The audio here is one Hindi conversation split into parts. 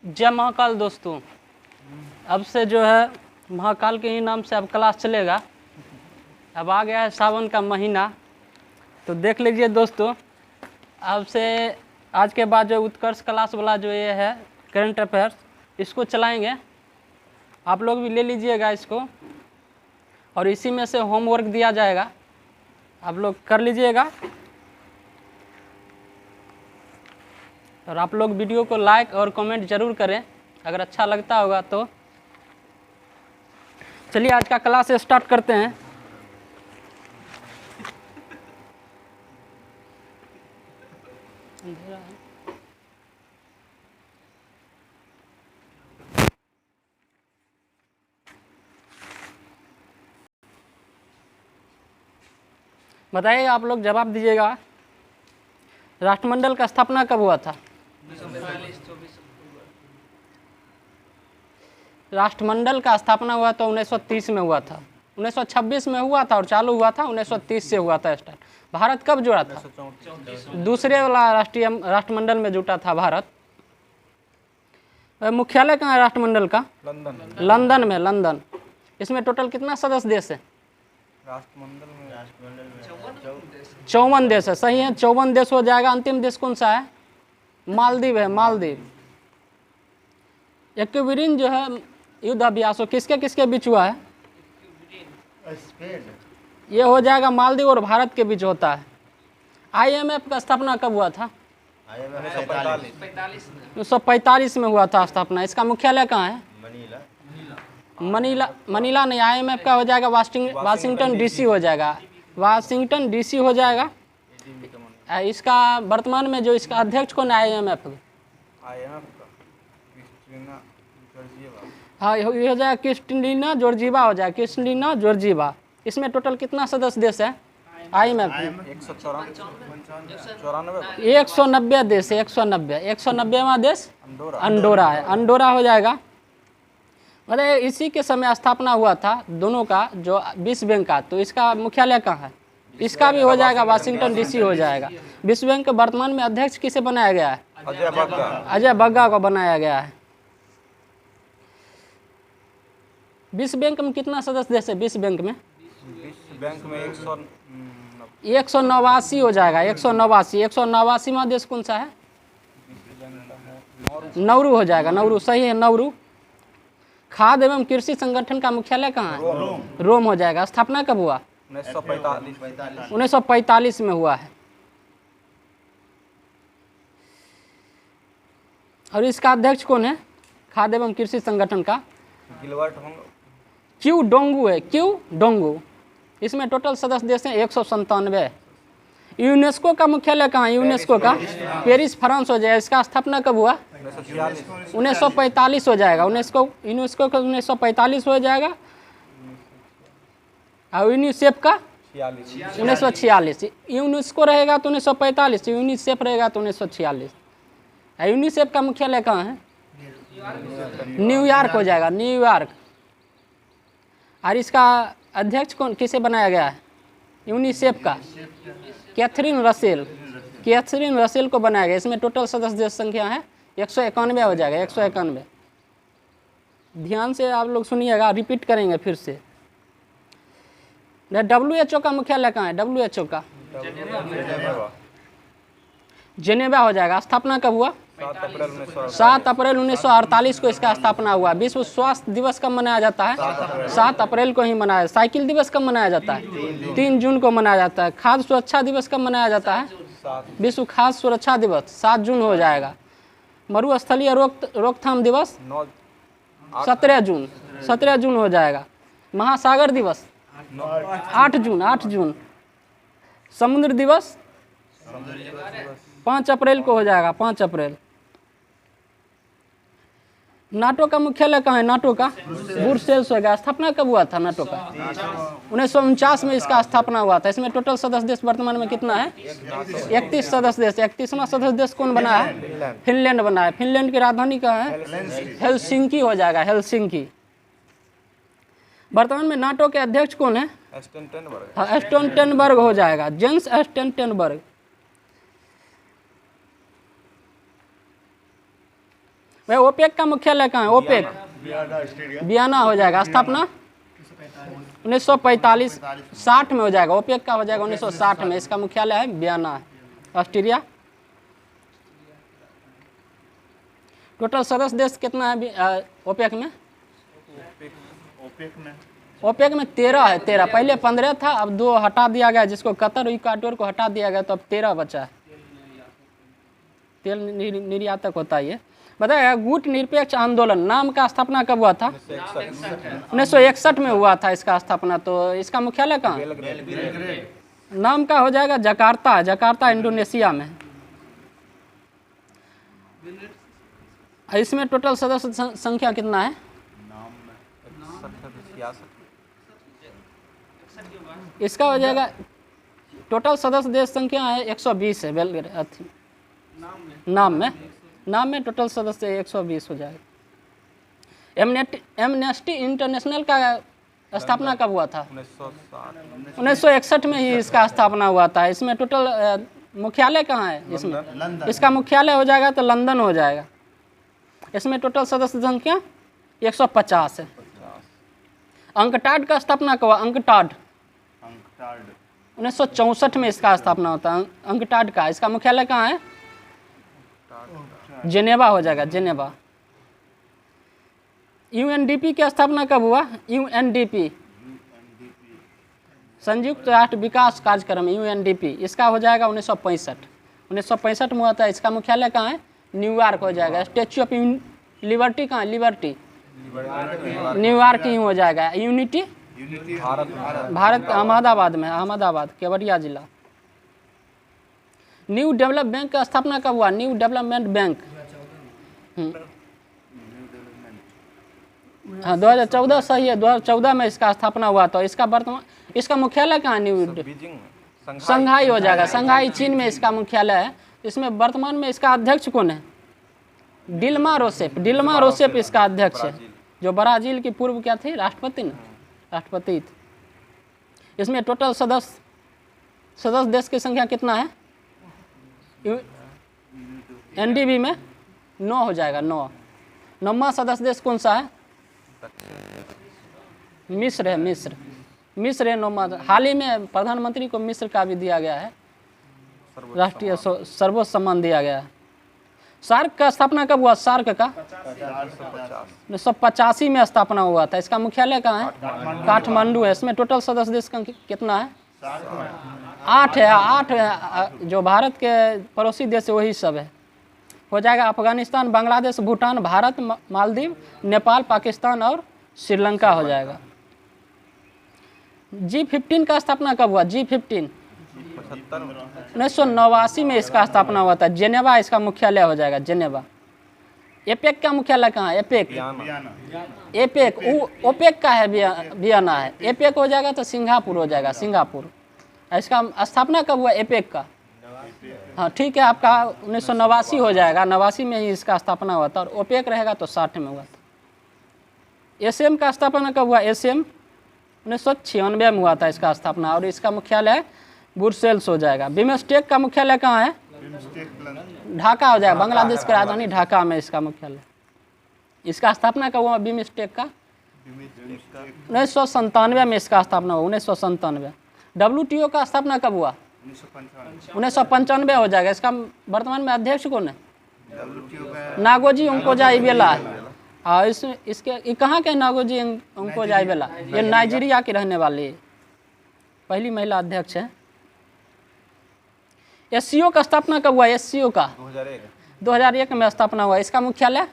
जय महाकाल दोस्तों। अब से जो है महाकाल के ही नाम से अब क्लास चलेगा। अब आ गया है सावन का महीना, तो देख लीजिए दोस्तों, अब से आज के बाद जो उत्कर्ष क्लास वाला जो ये है करंट अफेयर्स, इसको चलाएंगे। आप लोग भी ले लीजिएगा इसको, और इसी में से होमवर्क दिया जाएगा, आप लोग कर लीजिएगा। और आप लोग वीडियो को लाइक और कमेंट जरूर करें अगर अच्छा लगता होगा तो। चलिए आज का क्लास स्टार्ट करते हैं। बताइए, आप लोग जवाब दीजिएगा। राष्ट्रमंडल का स्थापना कब हुआ था? राष्ट्रमंडल का स्थापना हुआ तो 1930 में हुआ था। 1926 में हुआ था और चालू हुआ था 1930 से हुआ था स्टार्ट। भारत कब जुड़ा था? दूसरे वाला राष्ट्रमंडल में जुटा था भारत। मुख्यालय कहाँ है राष्ट्रमंडल का? लंदन में। लंदन। इसमें टोटल कितना सदस्य देश है? राष्ट्रमंडल में 54 देश है। सही है, 54 देश हो जाएगा। अंतिम देश कौन सा है? मालदीव है। मालदीव। एक्विरिन जो है युद्ध अभ्यास किसके किसके बीच हुआ है? ये हो जाएगा मालदीव और भारत के बीच होता है। IMF का स्थापना कब हुआ था? 1945 में हुआ था स्थापना। इसका मुख्यालय कहाँ है? मनीला नहीं, IMF का हो जाएगा वाशिंगटन DC हो जाएगा। वाशिंगटन DC हो जाएगा। इसका वर्तमान में जो इसका अध्यक्ष कौन है IMF का? हाँ, ये हो जाएगा क्रिस्टलिना जॉर्जिवा हो जाएगा। Kristalina Georgieva. इसमें टोटल कितना सदस्य देश है IMF? 190 देश है। 190वां देश अंडोरा है। अंडोरा हो जाएगा। मतलब इसी के समय स्थापना हुआ था दोनों का, जो विश्व बैंक का। तो इसका मुख्यालय कहाँ है? इसका भी हो जाएगा वाशिंगटन DC हो जाएगा। विश्व बैंक के वर्तमान में अध्यक्ष किसे बनाया गया है? अजय बग्गा को बनाया गया है। विश्व बैंक में कितना सदस्य देश है? विश्व बैंक में 189 हो जाएगा। 189वां देश कौन सा है? नौरू हो जाएगा। नौरू सही है। नौरू। खाद्य एवं कृषि संगठन का मुख्यालय कहाँ है? रोम हो जाएगा। स्थापना कब हुआ? 1945 में हुआ है। और इसका अध्यक्ष कौन है खाद्य एवं कृषि संगठन का? क्यू डोंगू है। क्यू डोंगू। इसमें टोटल सदस्य देश हैं 197। यूनेस्को का मुख्यालय कहाँ है? यूनेस्को का पेरिस फ्रांस हो जाएगा। इसका स्थापना कब हुआ? 1945 हो जाएगा। यूनेस्को का 1945 हो जाएगा। और यूनिसेफ का 1946। यूनेस्को रहेगा तो 1945, यूनिसेफ रहेगा तो 1946। यूनिसेफ का मुख्यालय कहाँ है? न्यूयॉर्क हो जाएगा। न्यूयॉर्क। और इसका अध्यक्ष कौन किसे बनाया गया है यूनिसेफ का? Catherine Russell. कैथरीन रसेल को बनाया गया। इसमें टोटल सदस्य देश संख्या है 191 हो जाएगा। 191। ध्यान से आप लोग सुनिएगा, रिपीट करेंगे फिर से। WHO का मुख्यालय कहाँ है? WHO का जेनेवा हो जाएगा। स्थापना कब हुआ? 7 अप्रैल 1948 को इसका स्थापना हुआ। विश्व स्वास्थ्य दिवस कब मनाया जाता है? 7 अप्रैल को ही मनाया। साइकिल दिवस कब मनाया जाता है? 3 जून को मनाया जाता है। खाद्य सुरक्षा दिवस कब मनाया जाता है? विश्व खाद्य सुरक्षा दिवस 7 जून हो जाएगा। मरुस्थलीय रोकथाम दिवस 17 जून हो जाएगा। महासागर दिवस 8 जून। समुद्र दिवस 5 अप्रैल को हो जाएगा। 5 अप्रैल। नाटो का मुख्यालय कहाँ है? नाटो का ब्रुसेल्स होगा। स्थापना कब हुआ था नाटो का? 1949 में इसका स्थापना हुआ था। इसमें टोटल सदस्य देश वर्तमान में कितना है? 31 सदस्य देश। 31वां सदस्य देश कौन बना है? फिनलैंड बना है। फिनलैंड की राजधानी कहाँ है? हेलसिंकी हो जाएगा। हेलसिंकी। वर्तमान में नाटो के अध्यक्ष कौन है? स्टोल्टेनबर्ग हो जाएगा। Jens Stoltenberg. भाई ओपेक का मुख्यालय कहाँ है? ओपेक वियना हो जाएगा। स्थापना 1945 60 में हो जाएगा। ओपेक का हो जाएगा 1960 में। इसका मुख्यालय है वियना है, ऑस्ट्रिया। टोटल सदस्य देश कितना है ओपेक में? ओपेक में 13 है। 13 पहले 15 था, अब 2 हटा दिया गया, जिसको कतर इक्वाडोर को हटा दिया गया, तो अब 13 बचा है। तेल निर्यातक होता है ये। बताइएगा गुट निरपेक्ष आंदोलन नाम का स्थापना कब हुआ था? 1961 में हुआ था इसका स्थापना। तो इसका मुख्यालय कहाँ? नाम का हो जाएगा जकार्ता। जकार्ता इंडोनेशिया में। इसमें टोटल सदस्य संख्या कितना है? इसका हो जाएगा टोटल सदस्य देश संख्या है 120 है। नाम में टोटल सदस्य 120 हो जाएगा। एमनेस्टी इंटरनेशनल का स्थापना कब हुआ था? 1961 में ही इसका स्थापना हुआ था। इसमें टोटल मुख्यालय कहाँ है? इसमें इसका मुख्यालय हो जाएगा तो लंदन हो जाएगा। इसमें टोटल सदस्य संख्या 150 है। अंकटाड का स्थापना कब हुआ? अंकटाड 1964 में इसका स्थापना होता है। अंकटाड का इसका मुख्यालय कहाँ है? जेनेवा हो जाएगा, जेनेवा। यूएनडीपी की स्थापना कब हुआ? यूएनडीपी संयुक्त राष्ट्र विकास कार्यक्रम, यूएनडीपी। इसका हो जाएगा 1965 में हुआ था। इसका मुख्यालय कहाँ है? न्यूयॉर्क हो जाएगा। स्टैच्यू ऑफ लिबर्टी कहाँ है? लिबर्टी न्यूयॉर्क ही हो जाएगा। यूनिटी भारत अहमदाबाद में, अहमदाबाद केवड़िया जिला। न्यू डेवलप बैंक का स्थापना कब हुआ? न्यू डेवलपमेंट बैंक हाँ 2014 सही है। 2014 में इसका स्थापना हुआ। तो इसका मुख्यालय कहाँ? न्यू संघाई हो जाएगा। संघाई चीन में इसका मुख्यालय है। इसमें वर्तमान में इसका अध्यक्ष कौन है? डिल्मा रोसेफ इसका अध्यक्ष है, जो ब्राजील की पूर्व क्या थी? राष्ट्रपति ना, राष्ट्रपति थी। इसमें टोटल सदस्य देश की संख्या कितना है? एनडीबी में 9 हो जाएगा। 9वां सदस्य देश कौन सा है? मिस्र है। मिस्र है 9वां। हाल ही में प्रधानमंत्री को मिस्र का भी दिया गया है, राष्ट्रीय सर्वोच्च सम्मान दिया गया है। सार्क का स्थापना कब हुआ? सार्क का 1985 में स्थापना हुआ था। इसका मुख्यालय कहाँ है? काठमांडू है। इसमें टोटल सदस्य देश कितना है? 8 है। 8 है। जो भारत के पड़ोसी देश है वही सब है। हो जाएगा अफगानिस्तान, बांग्लादेश, भूटान, भारत, मालदीव, नेपाल, पाकिस्तान और श्रीलंका हो जाएगा। G15 का स्थापना कब हुआ? G15 1989 में इसका स्थापना हुआ था। जेनेवा इसका मुख्यालय हो जाएगा, जेनेवा। एपेक का मुख्यालय कहाँ है? एपेक ओपेक का है, वियना है। एपेक हो जाएगा तो सिंगापुर हो जाएगा, सिंगापुर। इसका स्थापना कब हुआ एपेक का? हाँ ठीक है, आपका 1989 हो जाएगा। 89 में ही इसका स्थापना हुआ था। और ओपेक रहेगा तो 60 में हुआ था। एसएम का स्थापना कब हुआ? एसएम 1996 में हुआ था इसका स्थापना। और इसका मुख्यालय ब्रुसेल्स हो जाएगा। बिमस्टेक का मुख्यालय कहाँ है? ढाका हो जाएगा। बांग्लादेश की राजधानी ढाका में इसका मुख्यालय। इसका स्थापना कब हुआ बिमस्टेक का? 1997 में इसका स्थापना हुआ। 1997। WTO का स्थापना कब हुआ? 1995 हो जाएगा। इसका वर्तमान में अध्यक्ष कौन है? नागोजी ओंकोजा-इवेला है। और इसके कहाँ के नागोजी ओंकोजा-इवेला? ये नाइजीरिया की रहने वाली है, पहली महिला अध्यक्ष है। SCO का स्थापना कब हुआ? SCO का 2001 में स्थापना हुआ। इसका मुख्यालय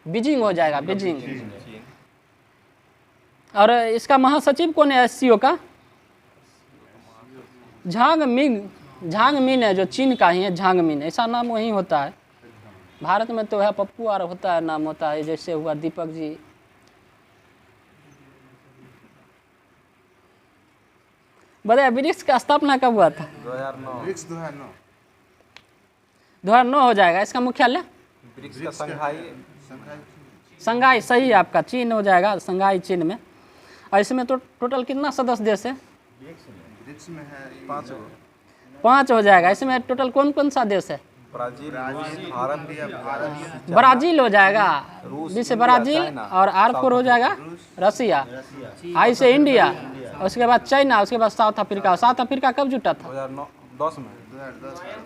बीजिंग हो जाएगा, बीजिंग। और इसका महासचिव कौन है SCO का? झांग मिन है, जो चीन का ही है, झांग मिन। ऐसा नाम वही होता है। भारत में तो है पप्पू और होता है, नाम होता है, जैसे हुआ दीपक जी। बताइए ब्रिक्स का स्थापना कब हुआ था? 2009 हो जाएगा। इसका मुख्यालय संघाई सही है आपका, चीन हो जाएगा, संघाई चीन में। और इसमें तो टोटल कितना सदस्य देश है? 5 5 हो जाएगा। इसमें टोटल कौन कौन सा देश है? ब्राजील, रूस, भारत, ब्राजील हो जाएगा, रूस, बी से ब्राजील चाइना, और R4 हो जाएगा रसिया, I से इंडिया, उसके बाद चाइना, उसके बाद साउथ अफ्रीका। साउथ अफ्रीका कब जुटा था? 2010 में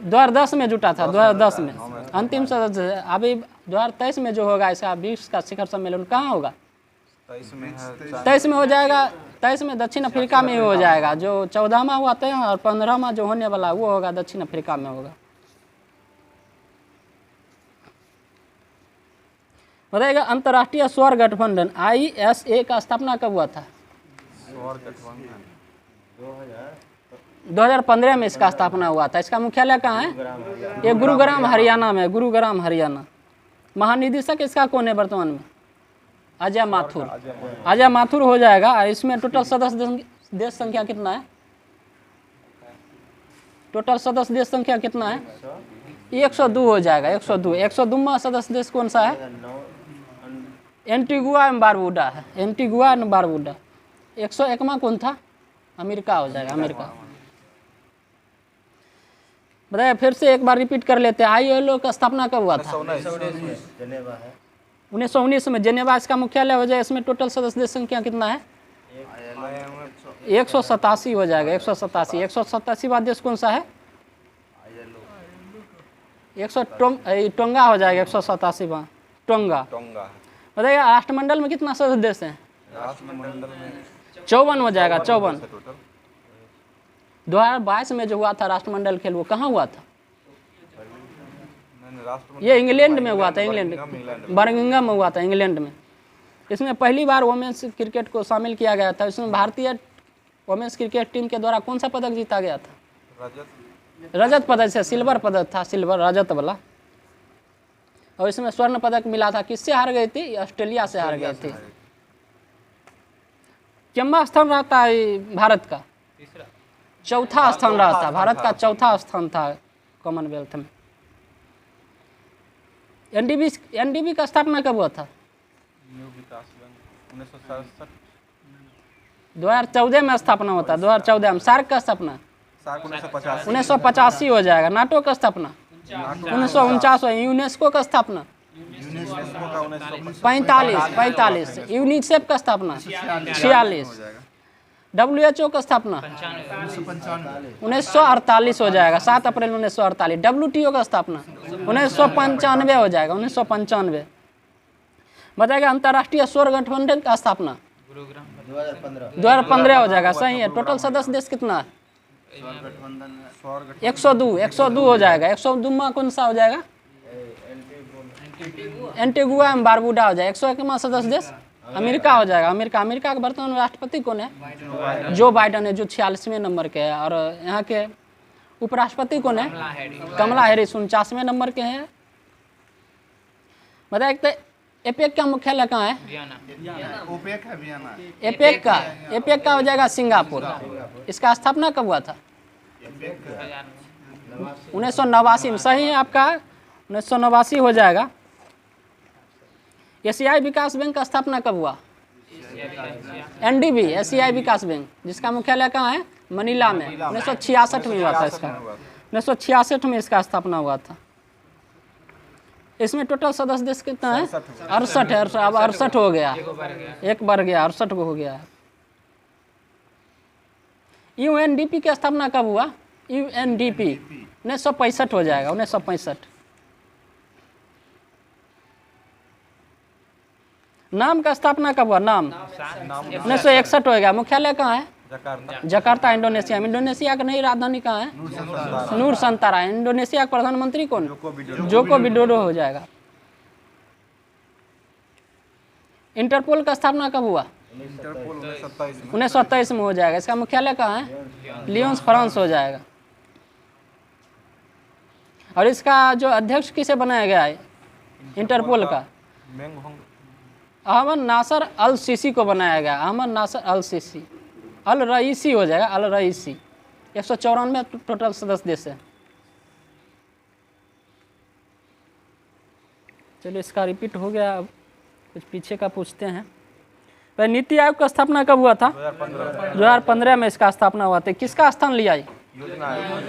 2010 में जुटा था, 2010 में अंतिम सदस्य है। अभी 2023 में जो होगा इसका ब्रिक्स का शिखर सम्मेलन कहाँ होगा? 23 में है 23 में हो जाएगा, 23 में दक्षिण अफ्रीका में ही हो जाएगा। जो 14वां हुआ था और 15वां जो होने वाला वो होगा दक्षिण अफ्रीका में होगा। बताइएगा अंतर्राष्ट्रीय सौर गठबंधन ISA का स्थापना कब हुआ था? सौर गठबंधन 2015 में इसका स्थापना हुआ था। इसका मुख्यालय कहाँ है? ये गुरुग्राम हरियाणा में, गुरुग्राम हरियाणा। महानिदेशक इसका कौन है वर्तमान में? अजय माथुर। अजय माथुर हो जाएगा। और इसमें टोटल सदस्य देश संख्या कितना है? टोटल सदस्य देश संख्या कितना है? 102 हो जाएगा, 102। 102वां सदस्य देश कौन सा है? एंटीगुआ एंड बारबूडा है, एंटीगुआ एंड बारबूडा। 101वां कौन था? अमेरिका हो जाएगा, अमेरिका। बताइए फिर से एक बार रिपीट कर लेते हैं। ILO का स्थापना कब हुआ था? 1919 में जेनेवा इसका मुख्यालय हो जाएगा। इसमें टोटल सदस्य देश संख्या कितना है? 187 हो जाएगा, 187। 187वां देश कौन सा है? टोंगा हो जाएगा, 187वां टोंगा। बताइए राष्ट्रमंडल में कितना सदस्य देश हैं? राष्ट्रमंडल में 54 हो जाएगा, 54। है टोटल। 2022 में जो हुआ था राष्ट्रमंडल खेल वो कहाँ हुआ था? नहीं, राष्ट्रमंडल ये इंग्लैंड में हुआ था, इंग्लैंड इंग्लैंड बर्मिंघम में हुआ था, इंग्लैंड में। इसमें पहली बार वुमेन्स क्रिकेट को शामिल किया गया था। इसमें भारतीय वुमेन्स क्रिकेट टीम के द्वारा कौन सा पदक जीता गया था? रजत पदक से, सिल्वर पदक था, सिल्वर रजत वाला। और इसमें स्वर्ण पदक मिला था। किससे हार गई थी? ऑस्ट्रेलिया से हार गई थी। कितना स्थान रहता है भारत का? चौथा स्थान रहा था, भारत का चौथा स्थान था कॉमनवेल्थ में। एनडीबी का स्थापना कब हुआ था? न्यू विकास बैंक 1967 2014 में स्थापना होता है, 2014 में। सार्क का स्थापना 1985 हो जाएगा। नाटो का स्थापना 1949। यूनेस्को का स्थापना 45। यूनिसेफ का स्थापना 46। WHO का स्थापना 1948 हो जाएगा, 7 अप्रैल 1948। WTO का स्थापना 1995 हो जाएगा, 1995। बताएगा अंतर्राष्ट्रीय सौर गठबंधन का स्थापना 2015 हो जाएगा, सही है। टोटल सदस्य देश कितना है? 102 हो जाएगा। 102वां कौन सा हो जाएगा? एंटीगुआ एंड बारबूडा हो जाएगा। 101वां सदस्य देश अमेरिका हो जाएगा, अमेरिका। अमेरिका के वर्तमान राष्ट्रपति कौन है? जो बाइडन है, जो 46वें नंबर के है। और यहाँ के उपराष्ट्रपति कौन है? कमला हैरिस 49वें नंबर के हैं। बताइए एपेक का मुख्यालय कहाँ है? एपेक का हो जाएगा सिंगापुर। इसका स्थापना कब हुआ था? 1989 में, सही है आपका, 1989 हो जाएगा। एशियाई विकास बैंक का स्थापना कब हुआ? NDB, एशियाई विकास बैंक, जिसका मुख्यालय कहाँ है? मनीला में। 1966 में हुआ था इसका, 1966 में इसका स्थापना हुआ था। इसमें टोटल सदस्य देश कितना है? 68 है। अब 68 हो गया, एक बार गया, 68 हो गया। UNDP की स्थापना कब हुआ? UNDP 1965 हो जाएगा, 1965। नाम का स्थापना कब हुआ? नाम 1961 हो गया। मुख्यालय कहाँ है? जकार्ता, इंडोनेशिया में। इंडोनेशिया का नई राजधानी कहाँ है? नूर संतारा। इंडोनेशिया का प्रधानमंत्री कौन? जोको विडोडो हो जाएगा। इंटरपोल का स्थापना कब हुआ? 1927 में हो जाएगा। इसका मुख्यालय कहाँ है? लियोन्स, फ्रांस हो जाएगा। और इसका जो अध्यक्ष किसे बनाया गया है इंटरपोल का? अहमद नासर अल सीसी को बनाया गया। अहमद नासर अल सीसी, अल रईसी हो जाएगा, अल रईसी। 194 टोटल सदस्य देश है। चलिए इसका रिपीट हो गया, अब कुछ पीछे का पूछते हैं। पहले नीति आयोग का स्थापना कब हुआ था? 2015 में इसका स्थापना हुआ था। किसका स्थान लिया है?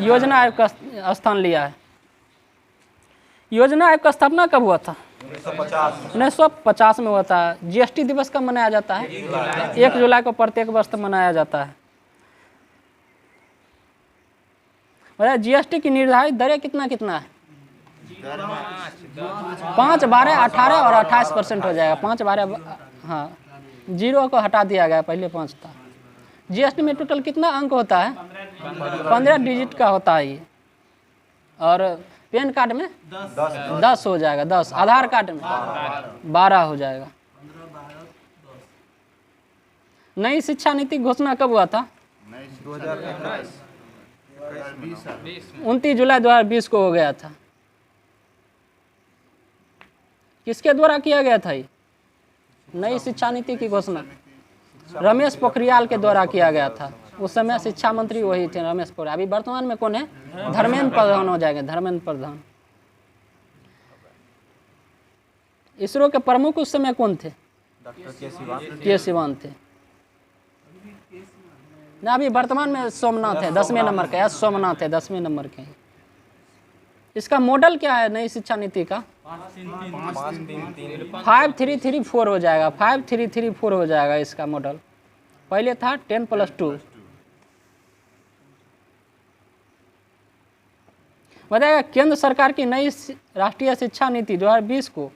योजना आयोग का स्थान लिया है। योजना आयोग का स्थापना कब हुआ था? 1950 1950 में हुआ था। जीएसटी दिवस कब मनाया जाता है? 1 जुलाई को प्रत्येक वर्ष मनाया जाता है। बताइए जीएसटी की निर्धारित दरें कितना कितना है? 5, 12, 18 और 28% हो जाएगा। 5, 12, हाँ, 0 को हटा दिया गया, पहले 5 था। जीएसटी में टोटल कितना अंक होता है? 15 डिजिट का होता है ये। और पैन कार्ड में 10 हो जाएगा, 10। आधार कार्ड में 12 हो जाएगा। नई शिक्षा नीति घोषणा कब हुआ था? 29 जुलाई 2020 को हो गया था। किसके द्वारा किया गया था ये नई शिक्षा नीति की घोषणा? रमेश पोखरियाल के द्वारा किया गया था। उस समय शिक्षा मंत्री वही थे, रमेश पोखरियाल। अभी वर्तमान में कौन है? धर्मेंद्र प्रधान हो जाएंगे, धर्मेंद्र प्रधान। इसरो के प्रमुख उस समय कौन थे? डॉक्टर के सिवान थे। ना अभी वर्तमान में सोमनाथ है, 10वें नंबर का है। सोमनाथ है, 10वें नंबर के। इसका मॉडल क्या है नई शिक्षा नीति का? 5334 हो जाएगा। 5334 हो जाएगा इसका मॉडल। पहले था 10+2। बताइएगा केंद्र सरकार की नई राष्ट्रीय शिक्षा नीति 2020 को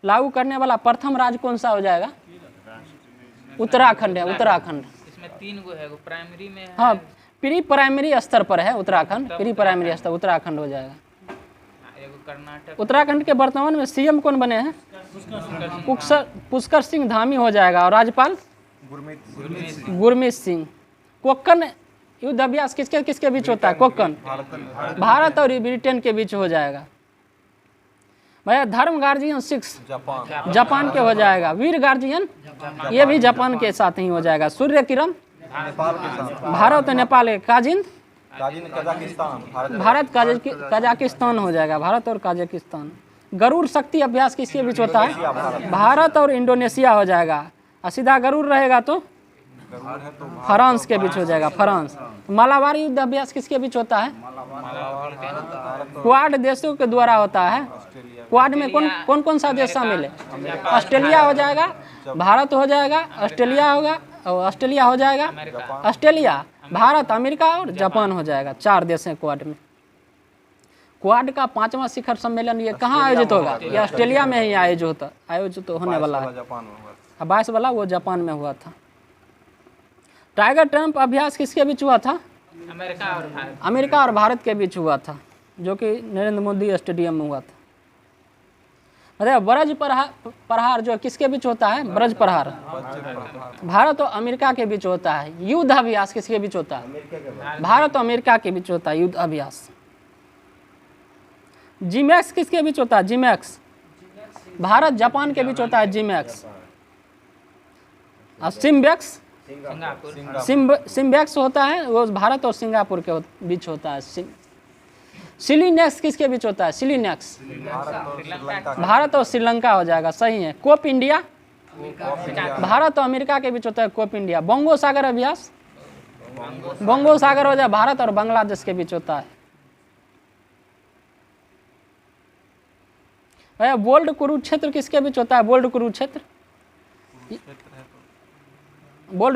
लागू करने वाला प्रथम राज्य कौन सा हो जाएगा? उत्तराखंड है। उत्तराखंड इसमें 3 गो है, एगो प्राइमरी में है। हाँ, प्री प्राइमरी स्तर पर है उत्तराखंड। प्री प्राइमरी स्तर उत्तराखंड हो जाएगा। एगो कर्नाटक। उत्तराखंड के वर्तमान में सीएम कौन बने हैं? पुष्कर सिंह धामी हो जाएगा। और राज्यपाल गुरमीत सिंह। कोक्कन युद्ध अभ्यास किसके किसके बीच होता है? कोक्कन भारत और ब्रिटेन के बीच हो जाएगा। भैया धर्म गार्जियन 6 जापान के हो जाएगा। वीर गार्जियन ये भी जापान के साथ ही हो जाएगा। सूर्य किरण भारत और नेपाल के। काजिंद भारत कजाकिस्तान हो जाएगा। भारत और कजाकिस्तान। गरुड़ शक्ति अभ्यास किसके बीच होता है? भारत और इंडोनेशिया हो जाएगा। और सीधा गरुड़ रहेगा तो फ्रांस के बीच हो जाएगा। फ्रांस। मालाबार युद्ध अभ्यास किसके बीच होता है? क्वाड देशों के द्वारा होता है। क्वाड में कौन कौन सा देश शामिल है? ऑस्ट्रेलिया हो जाएगा, भारत हो जाएगा, ऑस्ट्रेलिया होगा, ऑस्ट्रेलिया हो जाएगा, ऑस्ट्रेलिया, भारत, अमेरिका और जापान हो जाएगा। 4 देश हैं क्वाड में। क्वाड का 5वां शिखर सम्मेलन ये कहाँ आयोजित होगा? ये ऑस्ट्रेलिया में ही आयोजित होने वाला है। 22 वाला वो जापान में हुआ था। टाइगर ट्रम्प अभ्यास किसके बीच हुआ था? अमेरिका और भारत के बीच हुआ था, जो कि नरेंद्र मोदी स्टेडियम में हुआ था। मतलब ब्रज प्रहार जो किसके बीच होता है? ब्रज प्रहार भारत और अमेरिका के बीच होता है। युद्ध अभ्यास किसके बीच होता है? भारत और अमेरिका के बीच होता है युद्ध अभ्यास। जीमैक्स किसके बीच होता है? जीमैक्स भारत जापान के बीच होता है जीमैक्स। और सिम्बैक्स होता है वो भारत और सिंगापुर के बीच होता है। सिलीनेक्स किसके बीच होता है? सिलीनेक्स भारत और श्रीलंका हो जाएगा। सही है। कोप इंडिया भारत और अमेरिका के बीच होता है। Cope India. बंगो सागर अभ्यास बंगो सागर हो जाए भारत और बांग्लादेश के बीच होता है। भैया बोल्ड कुरुक्षेत्र किसके बीच होता है? बोल्ड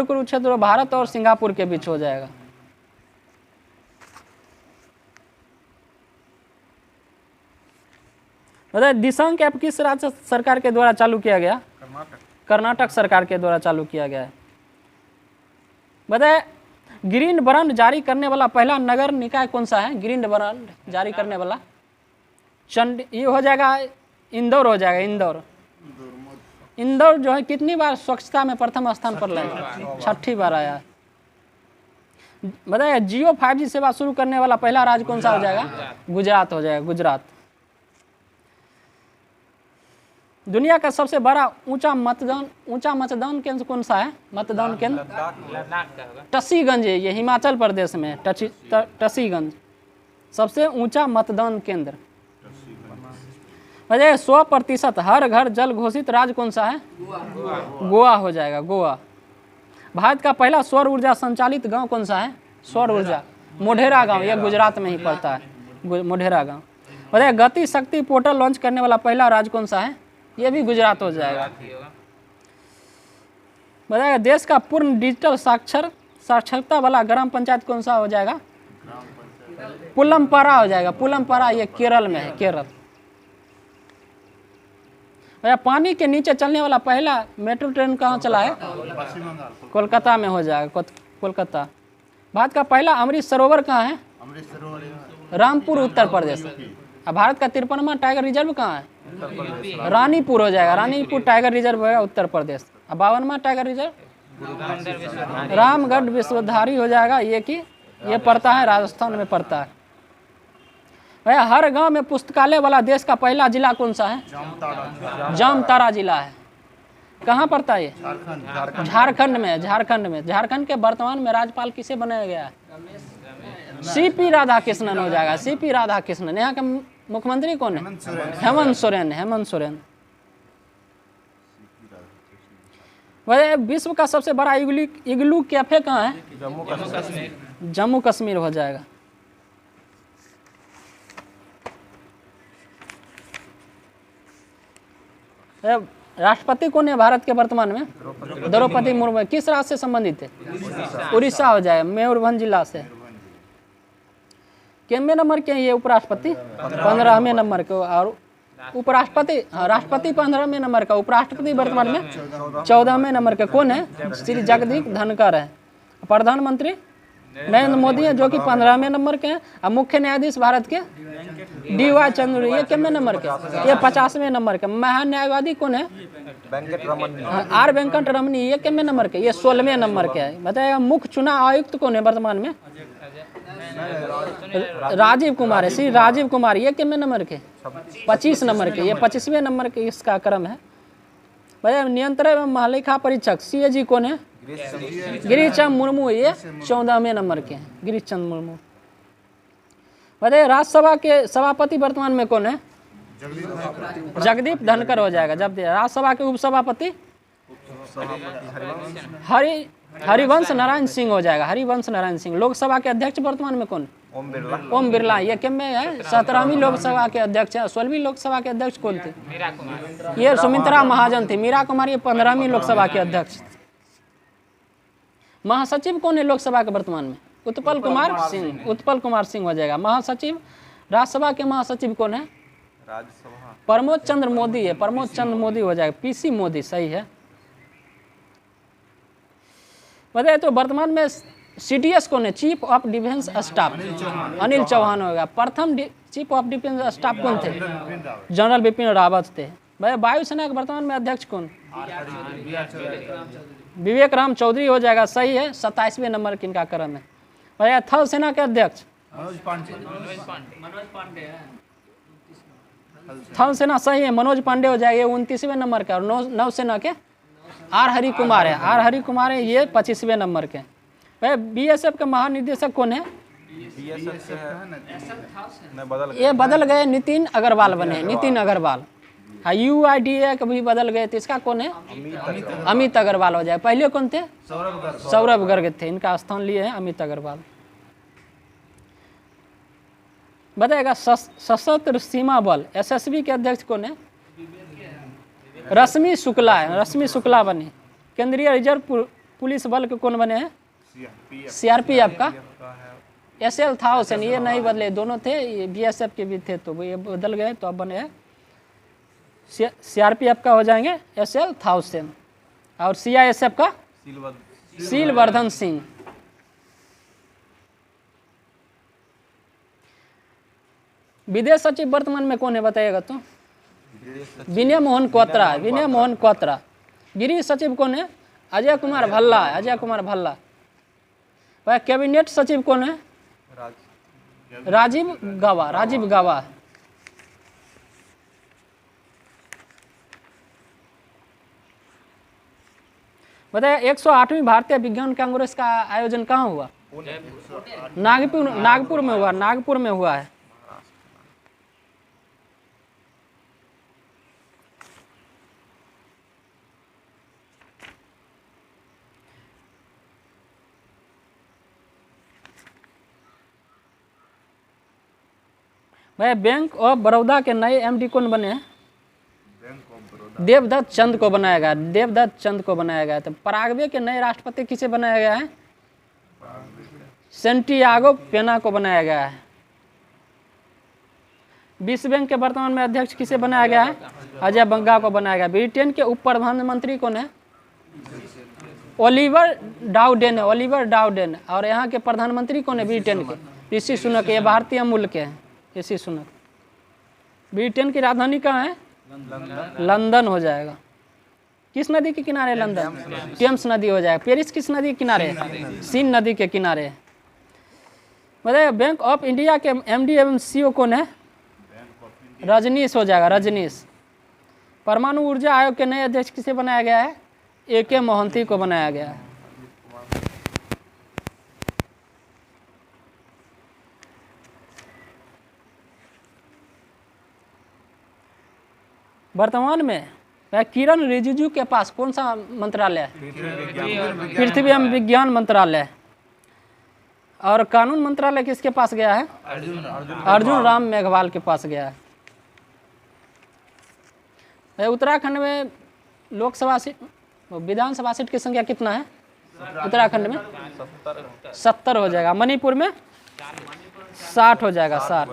कुरुक्षेत्र भारत और सिंगापुर के बीच हो जाएगा। बताइए दिशांक ऐप किस राज्य सरकार के द्वारा चालू किया गया? कर्नाटक सरकार के द्वारा चालू किया गया है। बताइए ग्रीन बॉन्ड जारी करने वाला पहला नगर निकाय कौन सा है? ग्रीन बॉन्ड जारी करने वाला ये हो जाएगा इंदौर हो जाएगा। इंदौर जो है कितनी बार स्वच्छता में प्रथम स्थान पर लाया? 6ठी बार आया। बताइए जियो 5G सेवा शुरू करने वाला पहला राज्य कौन सा हो जाएगा? गुजरात हो जाएगा। गुजरात। दुनिया का सबसे बड़ा ऊंचा मतदान केंद्र कौन सा है? मतदान केंद्र टसीगंज है। ये हिमाचल प्रदेश में टसीगंज सबसे ऊंचा मतदान केंद्र। बताइए 100% हर घर जल घोषित राज्य कौन सा है? गोवा हो जाएगा। गोवा। भारत का पहला सौर ऊर्जा संचालित गांव कौन सा है? सौर ऊर्जा मोढेरा गांव। यह गुजरात में ही पड़ता है। मोढेरा गांव। बताइए गति शक्ति पोर्टल लॉन्च करने वाला पहला राज्य कौन सा है? ये भी गुजरात हो जाएगा। बताइए देश का पूर्ण डिजिटल साक्षरता वाला ग्राम पंचायत कौन सा हो जाएगा? पुलमपारा हो जाएगा। पुलमपारा ये केरल में है, केरल। भैया पानी के नीचे चलने वाला पहला मेट्रो ट्रेन कहाँ चला है? कोलकाता में हो जाएगा, कोलकाता। भारत का पहला अमृत सरोवर कहाँ है? रामपुर उत्तर प्रदेश। अब भारत का 53वां टाइगर रिजर्व कहाँ है? रानीपुर हो जाएगा, रानीपुर टाइगर रिजर्व है उत्तर प्रदेश। अब 52वां टाइगर रिजर्व रामगढ़ विश्वधारी हो जाएगा, ये कि ये पड़ता है राजस्थान में पड़ता है। भैया हर गांव में पुस्तकालय वाला देश का पहला जिला कौन सा है? जामताड़ा जिला है। कहाँ पड़ता है ये? झारखंड में। झारखंड के वर्तमान में राज्यपाल किसे बनाया गया है? सीपी राधाकृष्णन हो जाएगा, सीपी राधाकृष्णन। यहाँ का मुख्यमंत्री कौन है? हेमंत सोरेन। वह विश्व का सबसे बड़ा इग्लू कैफे कहाँ है? जम्मू कश्मीर हो जाएगा। राष्ट्रपति कौन है भारत के वर्तमान में? द्रौपदी मुर्मू। किस राज्य से संबंधित है? उड़ीसा हो जाएगा, मयूरभंज जिला से। कितने नंबर के ये उपराष्ट्रपति? 15वें नंबर के। और उपराष्ट्रपति, राष्ट्रपति 15वें नंबर का, उपराष्ट्रपति वर्तमान में 14वें नंबर के। कौन है? श्री जगदीप धनखड़ है। प्रधानमंत्री नरेंद्र मोदी है जो कि 15वें नंबर के हैं। और मुख्य न्यायाधीश भारत के DY चंद्र, ये कितने नंबर के? ये 50वें नंबर के। महान्यायवादी कौन है? R वेंकट रमनी, ये कितने नंबर के? ये 16वें नंबर के है। बताइएगा मुख्य चुनाव आयुक्त कौन है वर्तमान में? राजीव कुमार है, श्री राजीव कुमार। ये कितने नंबर के? 25 नंबर के। ये 25वें नंबर के इसका क्रम है। भैया नियंत्रक एवं महालेखा परीक्षक CAG कौन है? गिरीश चंद्र मुर्मू, ये 14वें नंबर के हैं, गिरीश चंद्र मुर्मू। बताइए राज्यसभा के सभापति वर्तमान में कौन है? जगदीप धनखड़ हो जाएगा। जब राज्यसभा के उपसभापति हरिवंश नारायण सिंह हो जाएगा, हरिवंश नारायण सिंह। लोकसभा के अध्यक्ष वर्तमान में कौन? ओम बिरला। ये किम में है? 17वीं लोकसभा के अध्यक्ष है। 16वीं लोकसभा के अध्यक्ष कौन थे? ये सुमित्रा महाजन थी। मीरा कुमार ये 15वीं लोकसभा के अध्यक्ष। महासचिव कौन है लोकसभा के वर्तमान में? उत्पल कुमार सिंह हो जाएगा महासचिव। राज्यसभा के महासचिव कौन है? प्रमोद चंद्र मोदी है, प्रमोद चंद्र मोदी हो जाएगा। PC मोदी सही है। बताइए तो वर्तमान में CDS कौन है? Chief of defence staff Anil Chauhan होगा। प्रथम चीफ ऑफ डिफेंस स्टाफ कौन थे? जनरल बिपिन रावत थे। भाई वायुसेना के वर्तमान में अध्यक्ष कौन? विवेक राम चौधरी हो जाएगा, सही है। 27वें नंबर की इनका क्रम है। भैया थल सेना के अध्यक्ष थल सेना सही है, मनोज पांडे हो जाएगा, 29वें नंबर का। और नौसेना के R हरि कुमार है, R हरि कुमार है, ये 25वें नंबर के। भैया BSF के महानिदेशक कौन है? ये बदल गए, नितिन अग्रवाल बने, नितिन अग्रवाल। हाँ UIDA कभी बदल गए थे, इसका कौन है? अमित अग्रवाल हो जाए। पहले कौन थे? सौरभ गर्ग थे, इनका स्थान लिए हैं अमित अग्रवाल। बताएगा सशस्त्र सीमा बल SSB के अध्यक्ष कौन है? रश्मि शुक्ला है, रश्मि शुक्ला बने। केंद्रीय रिजर्व पुलिस बल के कौन बने हैं? CRPF का SL थाउसेंड, ये नहीं बदले, दोनों थे, ये BSF के भी थे, तो ये बदल गए तो अब बने हैं CRPF का हो जाएंगे SL थाउसेंड। और CISF का शीलवर्धन सिंह। विदेश सचिव वर्तमान में कौन है बताइएगा तो? विनय मोहन क्वात्रा है, विनय मोहन क्वात्रा। गृह सचिव कौन है? अजय कुमार भल्ला है, अजय कुमार भल्ला। वह कैबिनेट सचिव कौन है? राजीव गाबा, राजीव गाबा। बताइए 108वीं भारतीय विज्ञान कांग्रेस का आयोजन कहाँ हुआ? नागपुर में हुआ, नागपुर में हुआ है। भाई बैंक ऑफ बड़ौदा के नए एमडी कौन बने हैं? देवदत्त चंद को बनाया गया, देवदत्त चंद को बनाया गया। तो पराग्वे के नए राष्ट्रपति किसे बनाया गया है? सेंटियागो पेना को बनाया गया है। विश्व बैंक के वर्तमान में अध्यक्ष किसे बनाया गया है? अजय बंगा को बनाया गया। ब्रिटेन के उप प्रधानमंत्री कौन है? ओलिवर डाउडेन है, ओलिवर डाउडेन। और यहाँ के प्रधानमंत्री कौन है ब्रिटेन के? ऋषि सुनक। ये भारतीय मूल के हैं, ऋषि सुनक। ब्रिटेन की राजधानी कहाँ है? लंदन हो जाएगा। किस नदी के किनारे? लंदन, टेम्स नदी हो जाएगा। पेरिस किस नदी के किनारे है? सीन नदी के किनारे। बताइए बैंक ऑफ इंडिया के एमडी एवं सीईओ कौन है? रजनीश हो जाएगा, रजनीश। परमाणु ऊर्जा आयोग के नए अध्यक्ष किसे बनाया गया है? AK मोहंती को बनाया गया है। वर्तमान में किरण रिजिजू के पास कौन सा मंत्रालय है? पृथ्वी एवं विज्ञान मंत्रालय। और कानून मंत्रालय किसके पास गया है? अर्जुन राम मेघवाल के पास गया है। उत्तराखंड में लोकसभा सीट, विधानसभा सीट की संख्या कितना है उत्तराखंड में? 70 हो जाएगा। मणिपुर में 60 हो जाएगा, 60।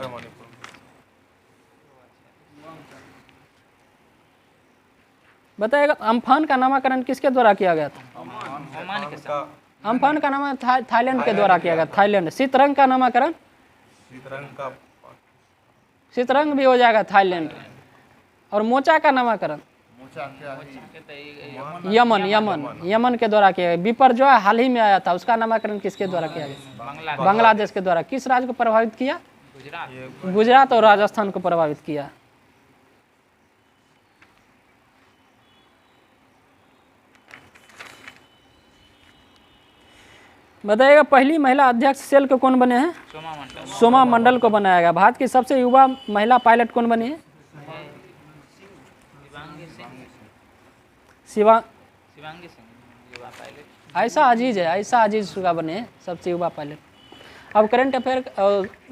बताइएगा अम्फान का नामकरण किसके द्वारा किया गया था? अम्फान का नाम थाईलैंड के द्वारा किया गया, थाईलैंड। शीतरंग का नामकरण? शीतरंग भी हो जाएगा, थाईलैंड। और मोचा का नामकरण? यमन, यमन के द्वारा किया गया। विपर जो है हाल ही में आया था, उसका नामकरण किसके द्वारा किया गया? बांग्लादेश के द्वारा। किस राज्य को प्रभावित किया? गुजरात और राजस्थान को प्रभावित किया। बताइएगा पहली महिला अध्यक्ष सेल के कौन बने हैं? सोमा मंडल को बनाया गया। भारत की सबसे युवा महिला पायलट कौन बनी है? शिवांगी सिंह युवा पायलट। आयशा अजीज है, आयशा अजीज सुगा बने हैं सबसे युवा पायलट। अब करंट अफेयर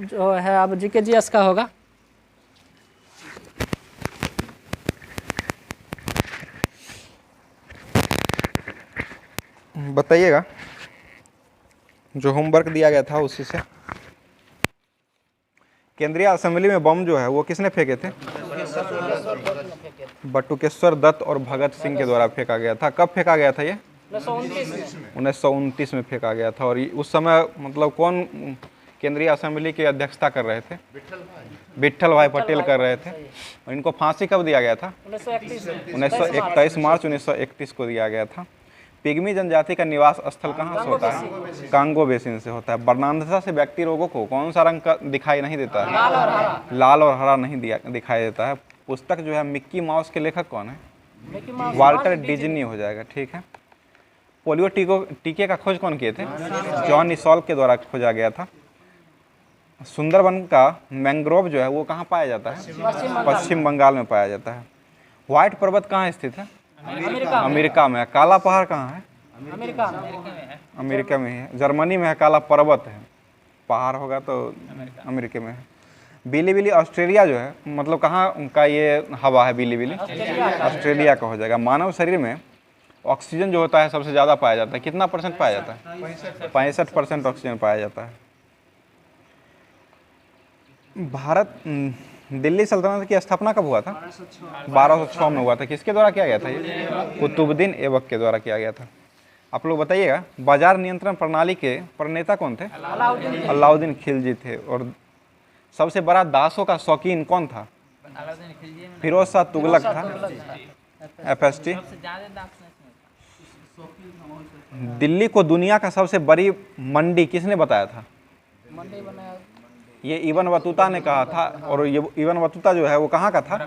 जो है अब GK/GS का होगा। बताइएगा जो होमवर्क दिया गया था उसी से। केंद्रीय असेंबली में बम जो है वो किसने फेंके थे? बटुकेश्वर दत्त और भगत सिंह के द्वारा फेंका गया था। कब फेंका गया था ये? 1929 में फेंका गया था। और उस समय मतलब कौन केंद्रीय असेंबली की अध्यक्षता कर रहे थे? विट्ठल भाई पटेल कर रहे थे। और इनको फांसी कब दिया गया था? 1921 मार्च 1931 को दिया गया था। पिग्मी जनजाति का निवास स्थल कहाँ से होता है? कांगो बेसिन से होता है। वर्णांधता से व्यक्ति लोगों को कौन सा रंग का दिखाई नहीं देता है? लाल और हरा नहीं दिखाई देता है। पुस्तक जो है मिक्की माउस के लेखक कौन है? वाल्टर डिज्नी हो जाएगा, ठीक है। पोलियो टीके का खोज कौन किए थे? जॉन इसॉल्फ के द्वारा खोजा गया था। सुंदरबन का मैंग्रोव जो है वो कहाँ पाया जाता है? पश्चिम बंगाल में पाया जाता है। व्हाइट पर्वत कहाँ स्थित है? अमेरिका में है। काला पहाड़ कहाँ है? अमेरिका में है। जर्मनी में है। काला पर्वत है, पहाड़ होगा तो अमेरिका में है। बिलीबिली ऑस्ट्रेलिया जो है मतलब कहाँ का ये हवा है? बिलीबिली ऑस्ट्रेलिया का हो जाएगा। मानव शरीर में ऑक्सीजन जो होता है सबसे ज़्यादा पाया जाता है। कितना % पाया जाता है? 65% ऑक्सीजन पाया जाता है। भारत दिल्ली सल्तनत की स्थापना कब हुआ था? 1206 में हुआ था। किसके द्वारा किया गया था ये? कुतुबुद्दीन ऐबक के द्वारा किया गया था। आप लोग बताइएगा बाजार नियंत्रण प्रणाली के प्रणेता कौन थे? अलाउद्दीन खिलजी थे। और सबसे बड़ा दासों का शौकीन कौन था? फिरोज शाह तुगलक था। FST। दिल्ली को दुनिया का सबसे बड़ी मंडी किसने बताया था? ये इब्न बतूता ने कहा था। और ये इब्न बतूता जो है वो कहाँ का था?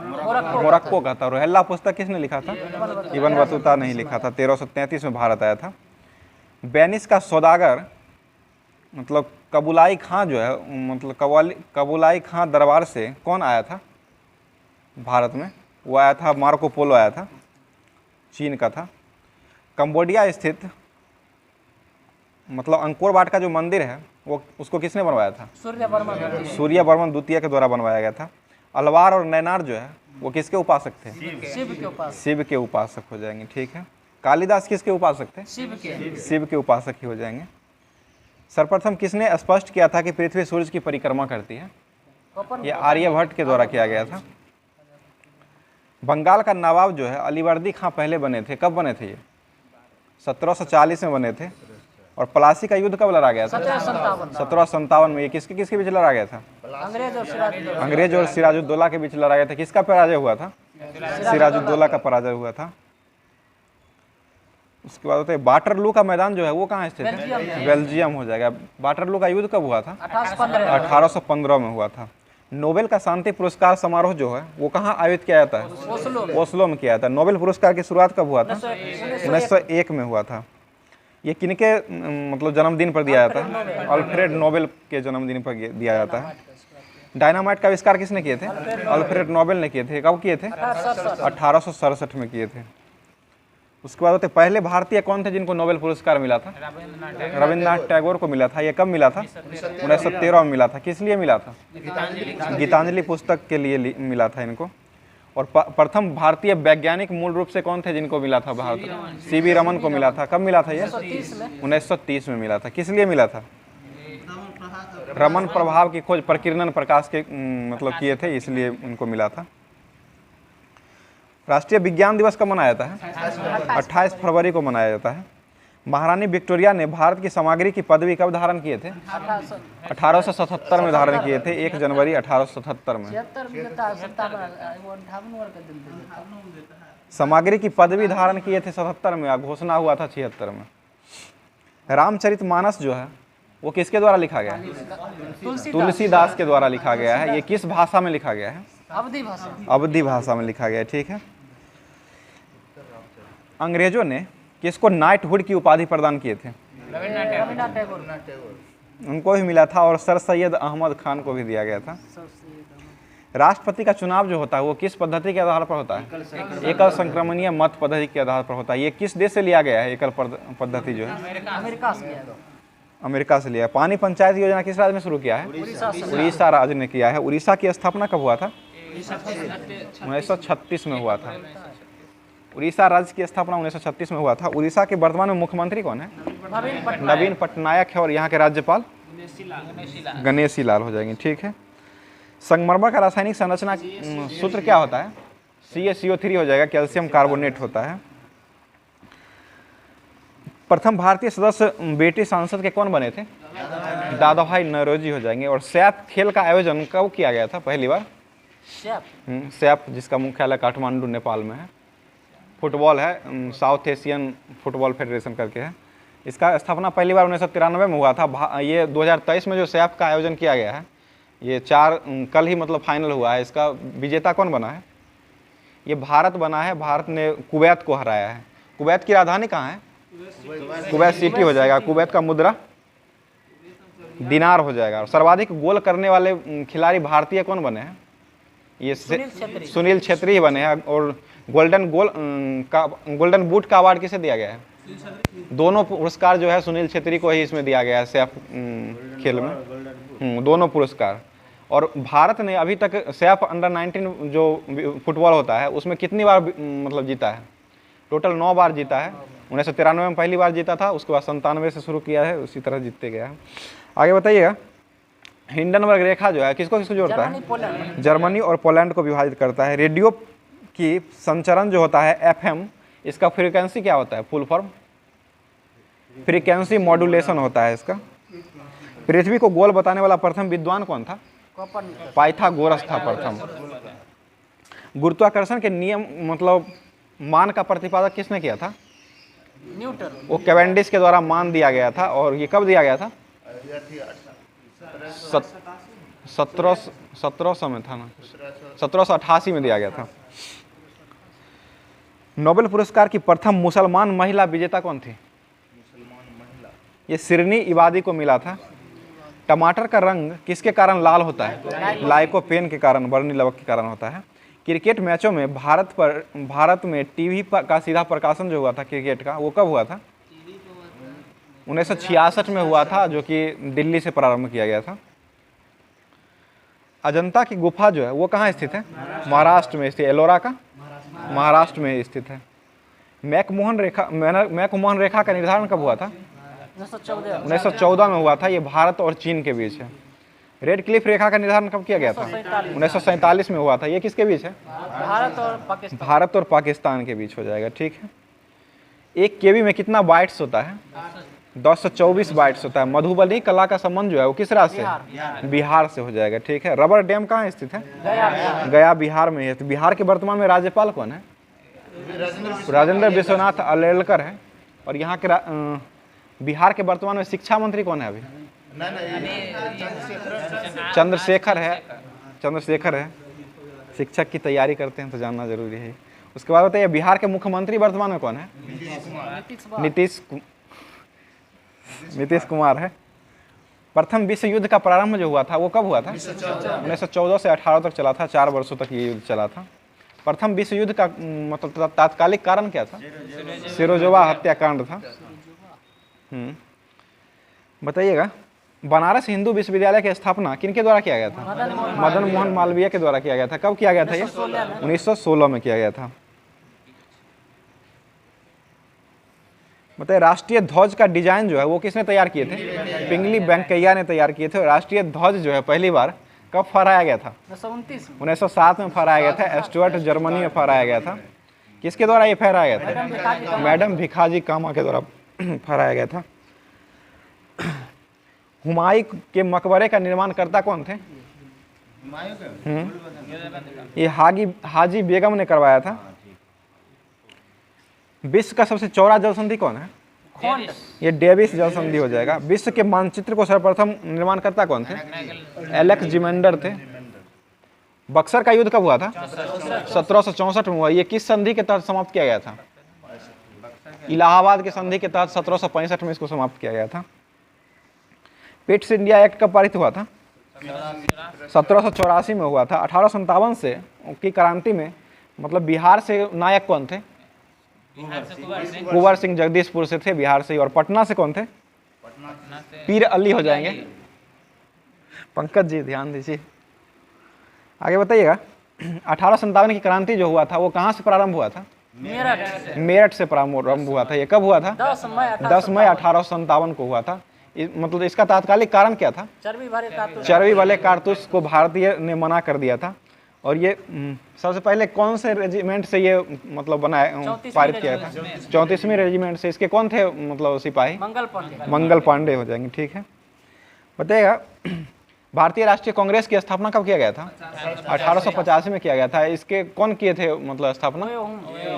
मोरक्को का था। रोहेल्ला पुस्तक किसने लिखा था? इब्न बतूता नहीं लिखा था। 1333 में भारत आया था। वेनिस का सौदागर मतलब कबुलाई खां जो है मतलब कबुलाई खां दरबार से कौन आया था भारत में? वो आया था मार्को पोलो आया था, चीन का था। कंबोडिया स्थित मतलब अंकोर वाट का जो मंदिर है वो उसको किसने बनवाया था? सूर्य वर्मा द्वितीय। सूर्य वर्मन द्वितीय के द्वारा बनवाया गया था। अलवार और नैनार जो है वो किसके उपासक थे? शिव के उपासक। शिव के उपासक हो जाएंगे, ठीक है। कालिदास किसके उपासक थे? शिव के। शिव के उपासक ही हो जाएंगे। सर्वप्रथम किसने स्पष्ट किया था कि पृथ्वी सूर्य की परिक्रमा करती है? ये आर्यभट्ट के द्वारा किया गया था। बंगाल का नवाब जो है अलीवर्दी खां पहले बने थे, कब बने थे ये? 1740 में बने थे। और प्लासी का युद्ध कब लड़ा गया था? 1757 में। ये किसके किसके बीच लड़ा गया था? अंग्रेज और सिराजुद्दौला के बीच लड़ा गया था। किसका पराजय हुआ था? सिराजुद्दौला का पराजय हुआ था। उसके बाद होते वाटरलू का मैदान जो है वो कहाँ स्थित है? बेल्जियम हो जाएगा। वाटरलू का युद्ध कब हुआ था? 1815 में हुआ था। नोबेल का शांति पुरस्कार समारोह जो है वो कहाँ आयोजित किया जाता है? ओस्लो में किया जाता है। नोबेल पुरस्कार की शुरुआत कब हुआ था? 1901 में हुआ था। ये किनके मतलब जन्मदिन पर दिया जाता है? अल्फ्रेड नोबेल के जन्मदिन पर दिया जाता है। डायनामाइट का आविष्कार किसने किए थे? अल्फ्रेड नोबेल ने किए थे। कब किए थे? 1867 में किए थे। उसके बाद होते पहले भारतीय कौन थे जिनको नोबेल पुरस्कार मिला था? रविन्द्रनाथ टैगोर को मिला था। ये कब मिला था? 1913 में मिला था। किस लिए मिला था? गीतांजलि पुस्तक के लिए मिला था इनको। और प्रथम भारतीय वैज्ञानिक मूल रूप से कौन थे जिनको मिला था? भारत सीवी रमन को मिला था। कब मिला था ये? 1930 में मिला था। किस लिए मिला था? रमन प्रभाव की खोज प्रकीर्णन प्रकाश के मतलब किए थे, इसलिए उनको मिला था। राष्ट्रीय विज्ञान दिवस कब मनाया जाता है? 28 फरवरी को मनाया जाता है। महारानी विक्टोरिया ने भारत की सामग्री की पदवी कब धारण किए थे? 1877 में धारण किए थे, 1 जनवरी 1877 में। सामग्री की पदवी धारण किए थे 77 में, घोषणा हुआ था 76 में। रामचरितमानस जो है वो किसके द्वारा लिखा गया है? तुलसीदास के द्वारा लिखा गया है। ये किस भाषा में लिखा गया है? अवधी भाषा में लिखा गया है, ठीक है। अंग्रेजों ने किसको नाइटहुड की उपाधि प्रदान किए थे? उनको भी मिला था। और सर सैयद अहमद खान को भी दिया गया था। राष्ट्रपति का चुनाव जो होता है वो किस पद्धति के आधार पर होता है? एकल संक्रमणीय मत पद्धति के आधार पर होता है। ये किस देश से लिया गया है? एकल पद्धति जो है अमेरिका से लिया है। पानी पंचायत योजना किस राज्य में शुरू किया है? उड़ीसा राज्य ने किया है। उड़ीसा की स्थापना कब हुआ था? 1936 में हुआ था। उड़ीसा राज्य की स्थापना 1936 में हुआ था। उड़ीसा के वर्तमान में मुख्यमंत्री कौन है? नवीन पटनायक है। और यहाँ के राज्यपाल गणेशी लाल हो जाएंगे, ठीक है। संगमरमर का रासायनिक संरचना सूत्र क्या होता है? CaCO3 हो जाएगा, कैल्शियम कार्बोनेट होता है। प्रथम भारतीय सदस्य ब्रिटिश संसद के कौन बने थे? दादा भाई नौरोजी हो जाएंगे। और सैप खेल का आयोजन कब किया गया था पहली बार? सैप जिसका मुख्यालय काठमांडू नेपाल में है। फुटबॉल है, साउथ एशियन फुटबॉल फेडरेशन करके है। इसका स्थापना पहली बार 1993 में हुआ था। ये 2023 में जो सैप का आयोजन किया गया है, ये कल ही मतलब फाइनल हुआ है। इसका विजेता कौन बना है? ये भारत बना है। भारत ने कुवैत को हराया है। कुवैत की राजधानी कहाँ है? कुवैत सिटी हो जाएगा। कुवैत का मुद्रा दिनार हो जाएगा। और सर्वाधिक गोल करने वाले खिलाड़ी भारतीय कौन बने हैं? ये सुनील छेत्री ही बने हैं। और गोल्डन बूट का अवार्ड किसे दिया गया है? दोनों पुरस्कार जो है सुनील छेत्री को ही इसमें दिया गया है, सैफ खेल में। दोनों पुरस्कार। और भारत ने अभी तक सैफ अंडर 19 जो फुटबॉल होता है उसमें कितनी बार मतलब जीता है? टोटल 9 बार जीता है। 1993 में पहली बार जीता था, उसके बाद 97 से शुरू किया है, उसी तरह जीतते गया है। आगे बताइएगा। हिंडनबर्ग रेखा जो है किसको किसको जोड़ता है? जर्मनी और पोलैंड को विभाजित करता है। रेडियो की संचरण जो होता है FM, इसका फ्रीक्वेंसी क्या होता है? फुल फॉर्म फ्रीक्वेंसी मॉड्यूलेशन होता है इसका। पृथ्वी को गोल बताने वाला प्रथम विद्वान कौन था? पाइथागोरस था प्रथम। गुरुत्वाकर्षण के नियम मतलब मान का प्रतिपादक किसने किया था? न्यूटन। वो कैवेंडिश के द्वारा मान दिया गया था। और ये कब दिया गया था? 1700 में था ना, 1788 में दिया गया था। नोबेल पुरस्कार की प्रथम मुसलमान महिला विजेता कौन थी? ये शिरनी इबादी को मिला था। टमाटर का रंग किसके कारण लाल होता है? लाइकोपेन के कारण, बर्नी लवक के कारण होता है। क्रिकेट मैचों में भारत में टीवी का सीधा प्रकाशन जो हुआ था क्रिकेट का, वो कब हुआ था? 1966 में हुआ था, जो कि दिल्ली से प्रारंभ किया गया था। अजंता की गुफा जो है वो कहाँ स्थित है? महाराष्ट्र में स्थित, एलोरा का महाराष्ट्र में स्थित है। मैकमोहन रेखा का निर्धारण कब हुआ था? 1914 में हुआ था। ये भारत और चीन के बीच है। रेड क्लिफ रेखा का निर्धारण कब किया गया था? 1947 में हुआ था। ये किसके बीच है? भारत और पाकिस्तान के बीच हो जाएगा, ठीक है। 1 केबी में कितना बाइट्स होता है? 224 बाइट्स होता है। मधुबनी कला का संबंध जो है वो किस राज्य से? बिहार से हो जाएगा, ठीक है। रबर डैम कहाँ स्थित है? गया बिहार में है। तो बिहार के वर्तमान में राज्यपाल कौन है? राजेंद्र विश्वनाथ अलेलकर है। और यहाँ के बिहार के वर्तमान में शिक्षा मंत्री कौन है अभी? चंद्रशेखर है। चंद्रशेखर है। शिक्षक की तैयारी करते हैं तो जानना जरूरी है। उसके बाद बताइए बिहार के मुख्यमंत्री वर्तमान में कौन है? नीतीश कुमार है। प्रथम विश्व युद्ध का प्रारंभ जो हुआ था वो कब हुआ था? 1914 से 18 तक चला था। 4 वर्षों तक ये युद्ध चला था। प्रथम विश्व युद्ध का मतलब तात्कालिक कारण क्या था? सिरोजोवा हत्याकांड था। बताइएगा बनारस हिंदू विश्वविद्यालय की स्थापना किनके द्वारा किया गया था? मदन मोहन मालवीय के द्वारा किया गया था। कब किया गया था ये? 1916 में किया गया था। बताइए राष्ट्रीय ध्वज का डिजाइन जो है वो किसने तैयार किए थे? पिंगली वेंकैया ने तैयार किए थे। राष्ट्रीय ध्वज जो है पहली बार कब फहराया गया था? 1907 में फहराया गया था। स्टुअर्ट जर्मनी में फहराया गया था। किसके द्वारा ये फहराया गया था? मैडम भिखाजी कामा के द्वारा फहराया गया था। हुमायूं के मकबरे का निर्माणकर्ता कौन थे? ये हाजी बेगम ने करवाया था। विश्व का सबसे चौड़ा जल संधि कौन है? ये डेविस जल संधि हो जाएगा। विश्व के मानचित्र को सर्वप्रथम निर्माणकर्ता कौन थे? अलेक्जेंडर थे। बक्सर का युद्ध कब हुआ था? 1764 में हुआ। ये किस संधि के तहत समाप्त किया गया था? इलाहाबाद के संधि के तहत 1765 में इसको समाप्त किया गया था। पिट्स इंडिया एक्ट कब पारित हुआ था? 1784 में हुआ था। 1857 से की क्रांति में मतलब बिहार से नायक कौन थे? कुंवर सिंह जगदीशपुर से थे, बिहार से ही। और पटना से कौन थे? पीर अली हो जाएंगे। पंकज जी ध्यान दीजिए, आगे बताइएगा। 1857 की क्रांति जो हुआ था वो कहाँ से प्रारंभ हुआ था? मेरठ से प्रारंभ हुआ था। ये कब हुआ था? 10 मई 1857 को हुआ था। मतलब इसका तात्कालिक कारण क्या था? चर्बी वाले कारतूस को भारतीय ने मना कर दिया था। और ये सबसे पहले कौन से रेजिमेंट से ये मतलब बनाया पारित किया था? 34वीं रेजिमेंट से। इसके कौन थे मतलब सिपाही? मंगल पांडे हो जाएंगे, ठीक है। बताइएगा भारतीय राष्ट्रीय कांग्रेस की स्थापना कब किया गया था? 1885 में किया गया था। इसके कौन किए थे मतलब स्थापना?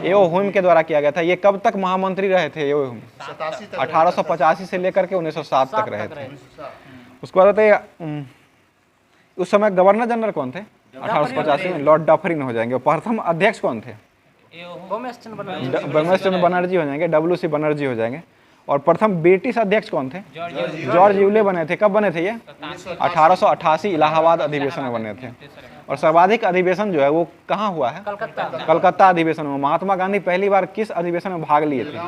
एओ हुम के द्वारा किया गया था। ये कब तक महामंत्री रहे थे एओ हुम? 1885 से लेकर के 1907 तक रहे थे। उसके बाद बताइए उस समय गवर्नर जनरल कौन थे? 1885 में लॉर्ड डफरिन हो जाएंगे। प्रथम अध्यक्ष कौन थे? रमेश चंद्र बनर्जी हो जाएंगे, WC बनर्जी हो जाएंगे। और प्रथम ब्रिटिश अध्यक्ष कौन थे? जॉर्ज यूले बने थे। कब बने थे ये? 1888 इलाहाबाद अधिवेशन में बने थे। और सर्वाधिक अधिवेशन जो है वो कहाँ हुआ है? कलकत्ता अधिवेशन में। महात्मा गांधी पहली बार किस अधिवेशन में भाग लिए थे?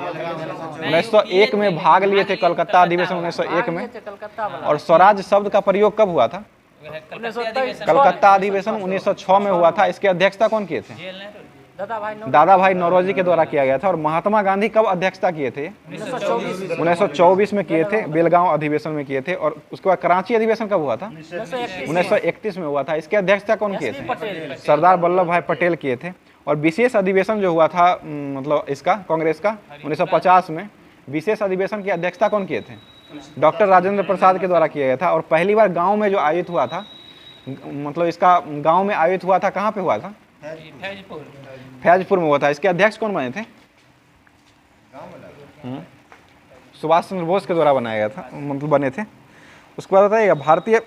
1901 में भाग लिए थे कलकत्ता अधिवेशन 1901 में। और स्वराज शब्द का प्रयोग कब हुआ था? कलकत्ता अधिवेशन 1906 में हुआ था। इसकी अध्यक्षता कौन किए थे? दादा भाई नौरोजी के द्वारा किया गया था। और महात्मा गांधी कब अध्यक्षता किए थे? 1924 में किए थे, बेलगांव अधिवेशन में किए थे। और उसके बाद कराची अधिवेशन कब हुआ था? 1931 में हुआ था। इसकी अध्यक्षता कौन किए थे? सरदार वल्लभ भाई पटेल किए थे। और विशेष अधिवेशन जो हुआ था मतलब इसका कांग्रेस का 1950 में, विशेष अधिवेशन की अध्यक्षता कौन किए थे? डॉक्टर राजेंद्र प्रसाद के द्वारा किया गया था। और पहली बार गांव में जो आयोजित हुआ था मतलब इसका गांव में आयोजित हुआ था, कहाँ पे हुआ था? फैजपुर में हुआ था। इसके अध्यक्ष कौन बने थे? सुभाष चंद्र बोस के द्वारा बनाया गया था, मतलब बने थे। उसके बाद बताइएगा भारतीय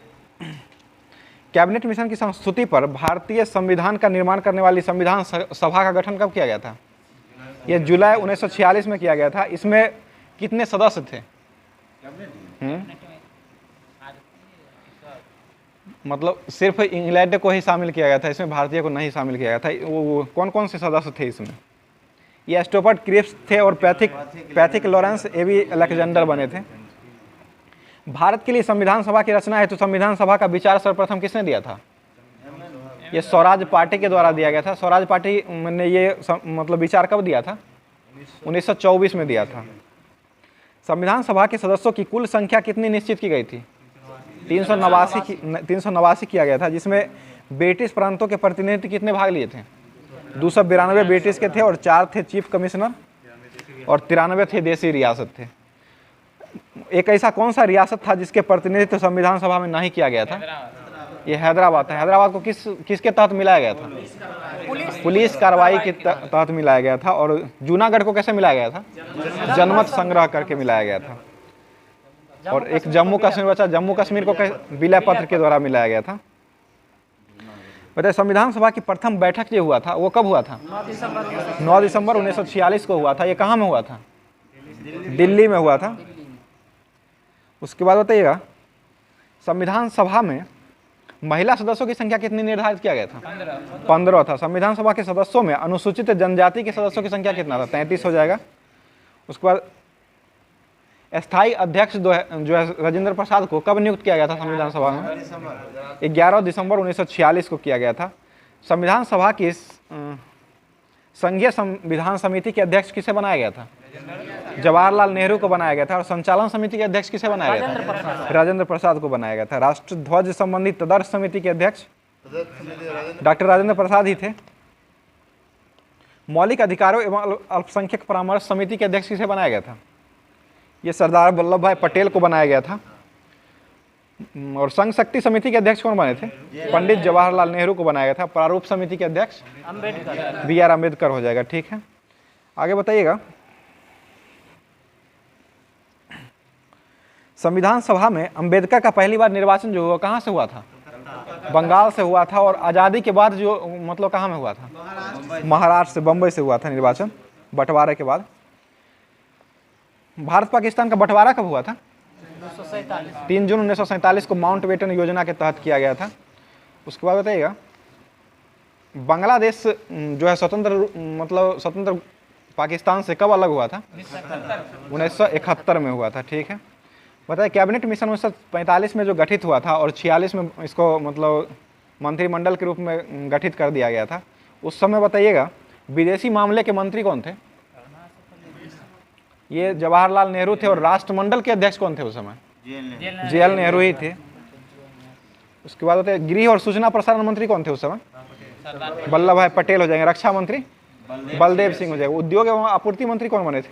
कैबिनेट मिशन की संस्तुति पर भारतीय संविधान का निर्माण करने वाली संविधान सभा का गठन कब किया गया था? यह जुलाई 1946 में किया गया था। इसमें कितने सदस्य थे? मतलब सिर्फ इंग्लैंड को ही शामिल किया गया था, इसमें भारतीय को नहीं शामिल किया गया था। वो कौन कौन से सदस्य थे इसमें? ये स्टोपर्ट क्रिप्स थे और पैथिक लॉरेंस एवी अलेक्जेंडर बने थे। भारत के लिए संविधान सभा की रचना है तो संविधान सभा का विचार सर्वप्रथम किसने दिया था? ये स्वराज पार्टी के द्वारा दिया गया था। स्वराज पार्टी ने ये मतलब विचार कब दिया था? 1924 में दिया था। संविधान सभा के सदस्यों की कुल संख्या कितनी निश्चित की गई थी? 389 किया गया था, जिसमें ब्रिटिश प्रांतों के प्रतिनिधि कितने भाग लिए थे? 292 ब्रिटिश के थे और 4 थे चीफ कमिश्नर और 93 थे देसी रियासत थे। एक ऐसा कौन सा रियासत था जिसके प्रतिनिधित्व संविधान सभा में नहीं किया गया था? ये हैदराबाद था। हैदराबाद को किसके तहत मिलाया गया था? पुलिस कार्रवाई के तहत मिलाया गया था। और जूनागढ़ को कैसे मिलाया गया था? जनमत संग्रह करके मिलाया गया था। और एक जम्मू कश्मीर बचा, जम्मू कश्मीर को विलय पत्र के द्वारा मिलाया गया था। बताइए, संविधान सभा की प्रथम बैठक जो हुआ था वो कब हुआ था? 9 दिसंबर 1946 को हुआ था। ये कहाँ में हुआ था? दिल्ली में हुआ था। उसके बाद बताइएगा, संविधान सभा में महिला सदस्यों की संख्या कितनी निर्धारित किया गया था? 15 था। संविधान सभा के सदस्यों में अनुसूचित जनजाति के सदस्यों की संख्या कितना था? 33 हो जाएगा। उसके बाद स्थायी अध्यक्ष जो है राजेंद्र प्रसाद को कब नियुक्त किया गया था संविधान सभा में? 11 दिसंबर 1946 को किया गया था। संविधान सभा की संघीय संविधान समिति के अध्यक्ष किसे बनाया गया था? जवाहरलाल नेहरू को बनाया गया था। और संचालन समिति के अध्यक्ष किसे बनाया गया था? राजेंद्र प्रसाद को बनाया गया था। राष्ट्र ध्वज संबंधी तदर्थ समिति के अध्यक्ष डॉक्टर राजेंद्र प्रसाद ही थे। मौलिक अधिकारों एवं अल्पसंख्यक परामर्श समिति के अध्यक्ष किसे बनाया गया था? ये सरदार वल्लभ भाई पटेल को बनाया गया था। और संघ शक्ति समिति के अध्यक्ष कौन बने थे? पंडित जवाहरलाल नेहरू को बनाया गया था। प्रारूप समिति के अध्यक्ष BR अम्बेडकर हो जाएगा। ठीक है, आगे बताइएगा। संविधान सभा में अंबेडकर का पहली बार निर्वाचन जो हुआ कहाँ से हुआ था? बंगाल से हुआ था। और आज़ादी के बाद जो मतलब कहाँ में हुआ था? महाराष्ट्र से, बम्बई से हुआ था निर्वाचन, बंटवारे के बाद। भारत पाकिस्तान का बंटवारा कब हुआ था? 3 जून 1947 को माउंटबेटन योजना के तहत किया गया था। उसके बाद बताइएगा, बांग्लादेश जो है स्वतंत्र पाकिस्तान से कब अलग हुआ था? 1971 में हुआ था। ठीक है, बताइए, कैबिनेट मिशन 1945 में जो गठित हुआ था और 46 में इसको मतलब मंत्रिमंडल के रूप में गठित कर दिया गया था, उस समय बताइएगा विदेशी मामले के मंत्री कौन थे? ये जवाहरलाल नेहरू थे। और राष्ट्रमंडल के अध्यक्ष कौन थे उस समय? JL नेहरू ही थे। उसके बाद बताइए, गृह और सूचना प्रसारण मंत्री कौन थे उस समय? वल्लभ भाई पटेल हो जाएंगे। रक्षा मंत्री बलदेव सिंह हो जाएगा। उद्योग एवं आपूर्ति मंत्री कौन बने थे?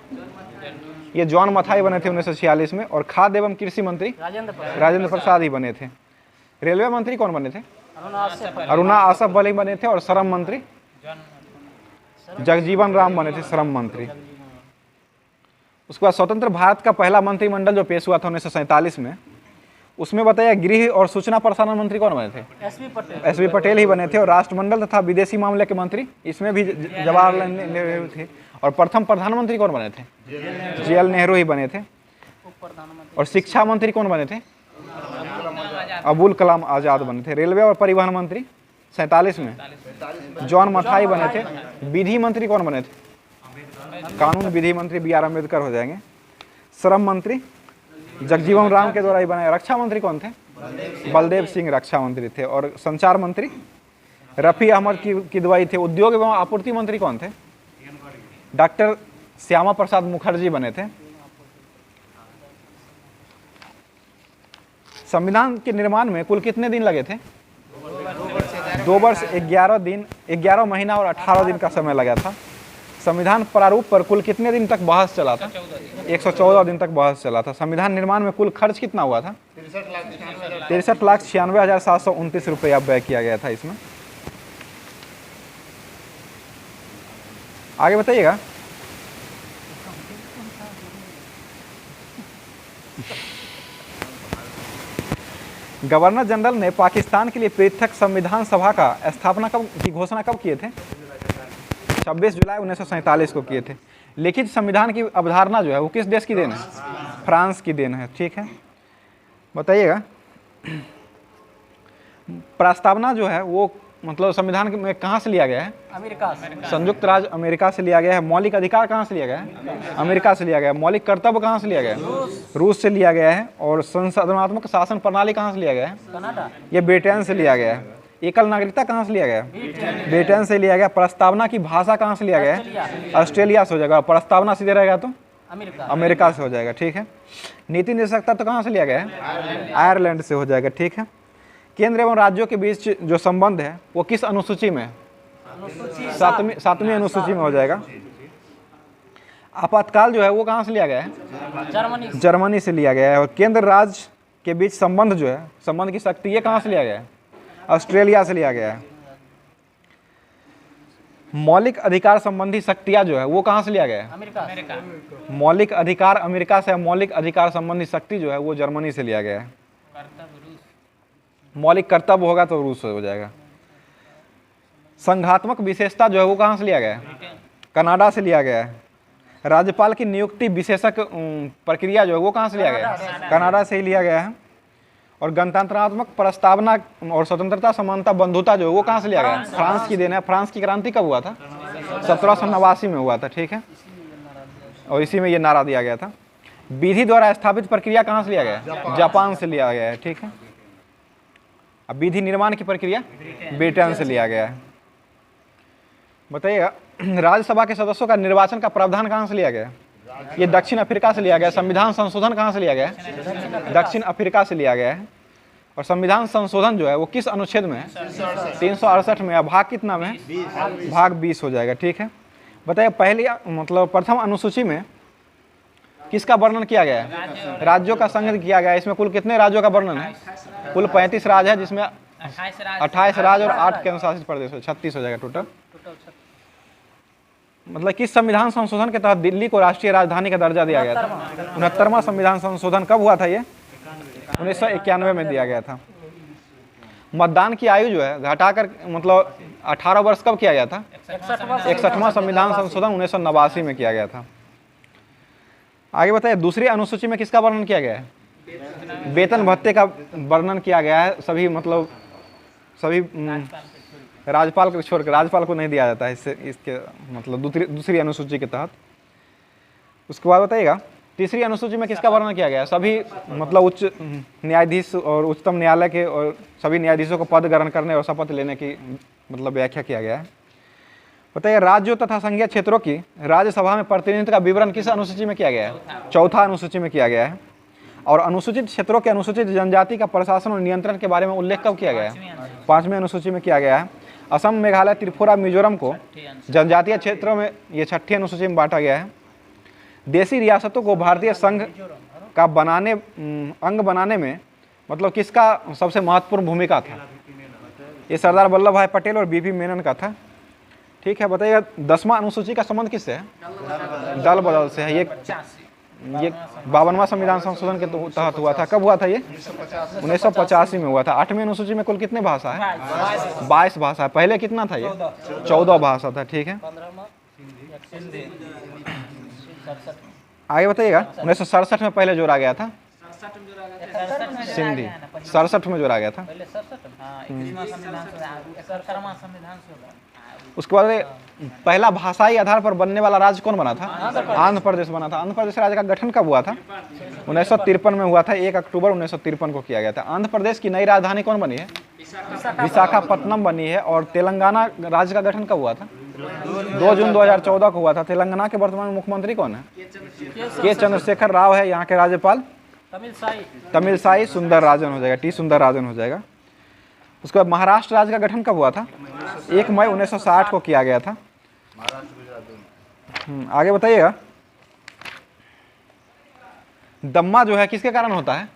ये जॉन मथाई बने थे 1946 में। और खाद्य एवं कृषि मंत्री राजेंद्र प्रसाद ही बने थे। रेलवे मंत्री कौन बने थे? अरुणा आसफ अली बने थे। और श्रम मंत्री जगजीवन राम बने थे, श्रम मंत्री। उसके बाद स्वतंत्र भारत का पहला मंत्रिमंडल जो पेश हुआ था 1947 में, उसमें बताइए गृह और सूचना प्रसारण मंत्री कौन बने थे? एसबी पटेल ही बने थे। और राष्ट्रमंडल तथा विदेशी मामले के मंत्री इसमें भी जवाहरलाल नेहरू थे। और प्रथम प्रधानमंत्री कौन बने थे? JL नेहरू ही बने थे। और शिक्षा मंत्री कौन बने थे? अबुल कलाम आजाद बने थे। रेलवे और परिवहन मंत्री 47 में जॉन मथाई बने थे। विधि मंत्री कौन बने थे? कानून विधि मंत्री BR अम्बेडकर हो जाएंगे। श्रम मंत्री जगजीवन राम के द्वारा ही बनाए। रक्षा मंत्री कौन थे? बलदेव सिंह रक्षा मंत्री थे। और संचार मंत्री रफ़ी अहमद किदवई थे। उद्योग एवं आपूर्ति मंत्री कौन थे? डॉक्टर श्यामा प्रसाद मुखर्जी बने थे। संविधान के निर्माण में कुल कितने दिन लगे थे? 2 वर्ष 11 महीना और 18 दिन का समय लगा था। संविधान प्रारूप पर कुल कितने दिन तक बहस चला था? 114 दिन तक बहस चला था। संविधान निर्माण में कुल खर्च कितना हुआ था? 63,96,729 रुपया व्यय किया गया था इसमें। आगे बताइएगा, गवर्नर जनरल ने पाकिस्तान के लिए पृथक संविधान सभा का स्थापना की घोषणा कब किए थे? 26 जुलाई 1947 को किए थे। लिखित संविधान की अवधारणा जो है वो किस देश की देन है? फ्रांस की देन है। ठीक है, बताइएगा, प्रस्तावना जो है वो मतलब संविधान में कहाँ से लिया गया है? अमेरिका से। संयुक्त राज्य अमेरिका से लिया गया है। मौलिक अधिकार कहाँ से लिया गया है? अमेरिका से लिया गया है। मौलिक कर्तव्य कहाँ से लिया गया है? रूस से लिया गया है। और संसदनात्मक शासन प्रणाली कहाँ से लिया गया है? कनाडा। ये ब्रिटेन से लिया गया है। एकल नागरिकता कहाँ से लिया गया है? ब्रिटेन से लिया गया। प्रस्तावना की भाषा कहाँ से लिया गया है? ऑस्ट्रेलिया से हो जाएगा। प्रस्तावना सीधे रहेगा तो अमेरिका से हो जाएगा। ठीक है। नीति निर्देशकता तो कहाँ से लिया गया है? आयरलैंड से हो जाएगा। ठीक है। केंद्र एवं राज्यों के बीच जो संबंध है वो किस अनुसूची में? सातवीं अनुसूची में हो जाएगा। आपातकाल जो है वो कहाँ से लिया गया है? जर्मनी से लिया गया है। और केंद्र राज्य के बीच संबंध जो है, संबंध की शक्ति, ये कहाँ से लिया गया है? ऑस्ट्रेलिया से लिया गया है। मौलिक अधिकार संबंधी शक्तियां जो है वो कहाँ से लिया गया है? अमेरिका। मौलिक अधिकार अमेरिका से, मौलिक अधिकार संबंधी शक्ति जो है वो जर्मनी से लिया गया है। मौलिक कर्तव्य होगा तो रूस से हो जाएगा। संघात्मक विशेषता जो है वो कहाँ से लिया गया है? कनाडा से लिया गया है। राज्यपाल की नियुक्ति विशेषक प्रक्रिया जो है वो कहाँ से लिया गया है? कनाडा से ही लिया गया है। और गणतंत्रात्मक प्रस्तावना और स्वतंत्रता, समानता, बंधुता जो है वो कहाँ से लिया गया है? फ्रांस की देन है। फ्रांस की क्रांति कब हुआ था? 1789 में हुआ था। ठीक है। और इसी में ये नारा दिया गया था। विधि द्वारा स्थापित प्रक्रिया कहाँ से लिया गया है? जापान से लिया गया है। ठीक है। अब विधि निर्माण की प्रक्रिया ब्रिटेन से लिया गया है। बताइएगा, राज्यसभा के सदस्यों का निर्वाचन का प्रावधान कहाँ से लिया गया है? ये दक्षिण अफ्रीका से लिया गया है। संविधान संशोधन कहाँ से लिया गया है? दक्षिण अफ्रीका से लिया गया है। और संविधान संशोधन जो है वो किस अनुच्छेद में है? 368 में। भाग कितना में है? भाग 20 हो जाएगा। ठीक है। बताइए, पहली मतलब प्रथम अनुसूची में किसका वर्णन किया गया है? राज्यों का संघ किया गया है। इसमें कुल कितने राज्यों का वर्णन है? कुल 35 राज्य है, जिसमें 28 राज्य और 8 केंद्र शासित प्रदेश है। 36 हो जाएगा टोटल। मतलब किस संविधान संशोधन के तहत दिल्ली को राष्ट्रीय राजधानी का दर्जा दिया गया था? 69वां संविधान संशोधन कब हुआ था? ये 1991 में दिया गया था। मतदान की आयु जो है घटाकर मतलब 18 वर्ष कब किया गया था? 61वां संविधान संशोधन 1989 में किया गया था। आगे बताइए, दूसरी अनुसूची में किसका वर्णन किया गया है? वेतन भत्ते का वर्णन किया गया है। सभी मतलब सभी राज्यपाल को छोड़कर, राज्यपाल को नहीं दिया जाता है इससे, इसके मतलब दूसरी अनुसूची के तहत। उसके बाद बताइएगा, तीसरी अनुसूची में किसका वर्णन किया गया है? सभी मतलब उच्च न्यायाधीश और उच्चतम न्यायालय के और सभी न्यायाधीशों को पद ग्रहण करने और शपथ लेने की मतलब व्याख्या किया गया है। बताइए, राज्यों तथा संघीय क्षेत्रों की राज्यसभा में प्रतिनिधित्व का विवरण किस अनुसूची में किया गया है? चौथा अनुसूची में किया गया है। और अनुसूचित क्षेत्रों के अनुसूचित जनजाति का प्रशासन और नियंत्रण के बारे में उल्लेख कब किया गया है? 5वीं अनुसूची में किया गया है। असम, मेघालय, त्रिपुरा, मिजोरम को जनजातीय क्षेत्रों में ये 6ठी अनुसूची में बांटा गया है। देशी रियासतों को भारतीय संघ का अंग बनाने में मतलब किसका सबसे महत्वपूर्ण भूमिका था? ये सरदार वल्लभ भाई पटेल और बीपी मेनन का था। ठीक है। बताइएगा, 10वां अनुसूची का संबंध किससे है? दल बदल से है। ये 52वां संविधान संशोधन के तहत हुआ था। कब हुआ था ये? 1985 में हुआ था। 8वीं अनुसूची में कुल कितने भाषा है? 22 भाषा है। पहले कितना था ये? 14 भाषा था। ठीक है। आगे बताइएगा, 1967 में पहले जोड़ा गया था सिंधी। 67 में जोड़ा गया था। उसके बाद पहला भाषाई आधार पर बनने वाला राज्य कौन बना था? आंध्र प्रदेश बना था। आंध्र प्रदेश राज्य का गठन कब हुआ था? 1953 में हुआ था। 1 अक्टूबर 1953 को किया गया था। आंध्र प्रदेश की नई राजधानी कौन बनी है? विशाखापट्टनम बनी है। और तेलंगाना राज्य का गठन कब हुआ था? 2 जून 2014 को हुआ था। तेलंगाना के वर्तमान मुख्यमंत्री कौन है? के चंद्रशेखर राव है। यहाँ के राज्यपाल तमिलसाई सुंदरराजन हो जाएगा। टी सुंदरराजन हो जाएगा। उसके बाद महाराष्ट्र राज्य का गठन कब हुआ था? 1 मई 1960 को किया गया था। आगे बताइएगा, दम्मा जो है किसके कारण होता है?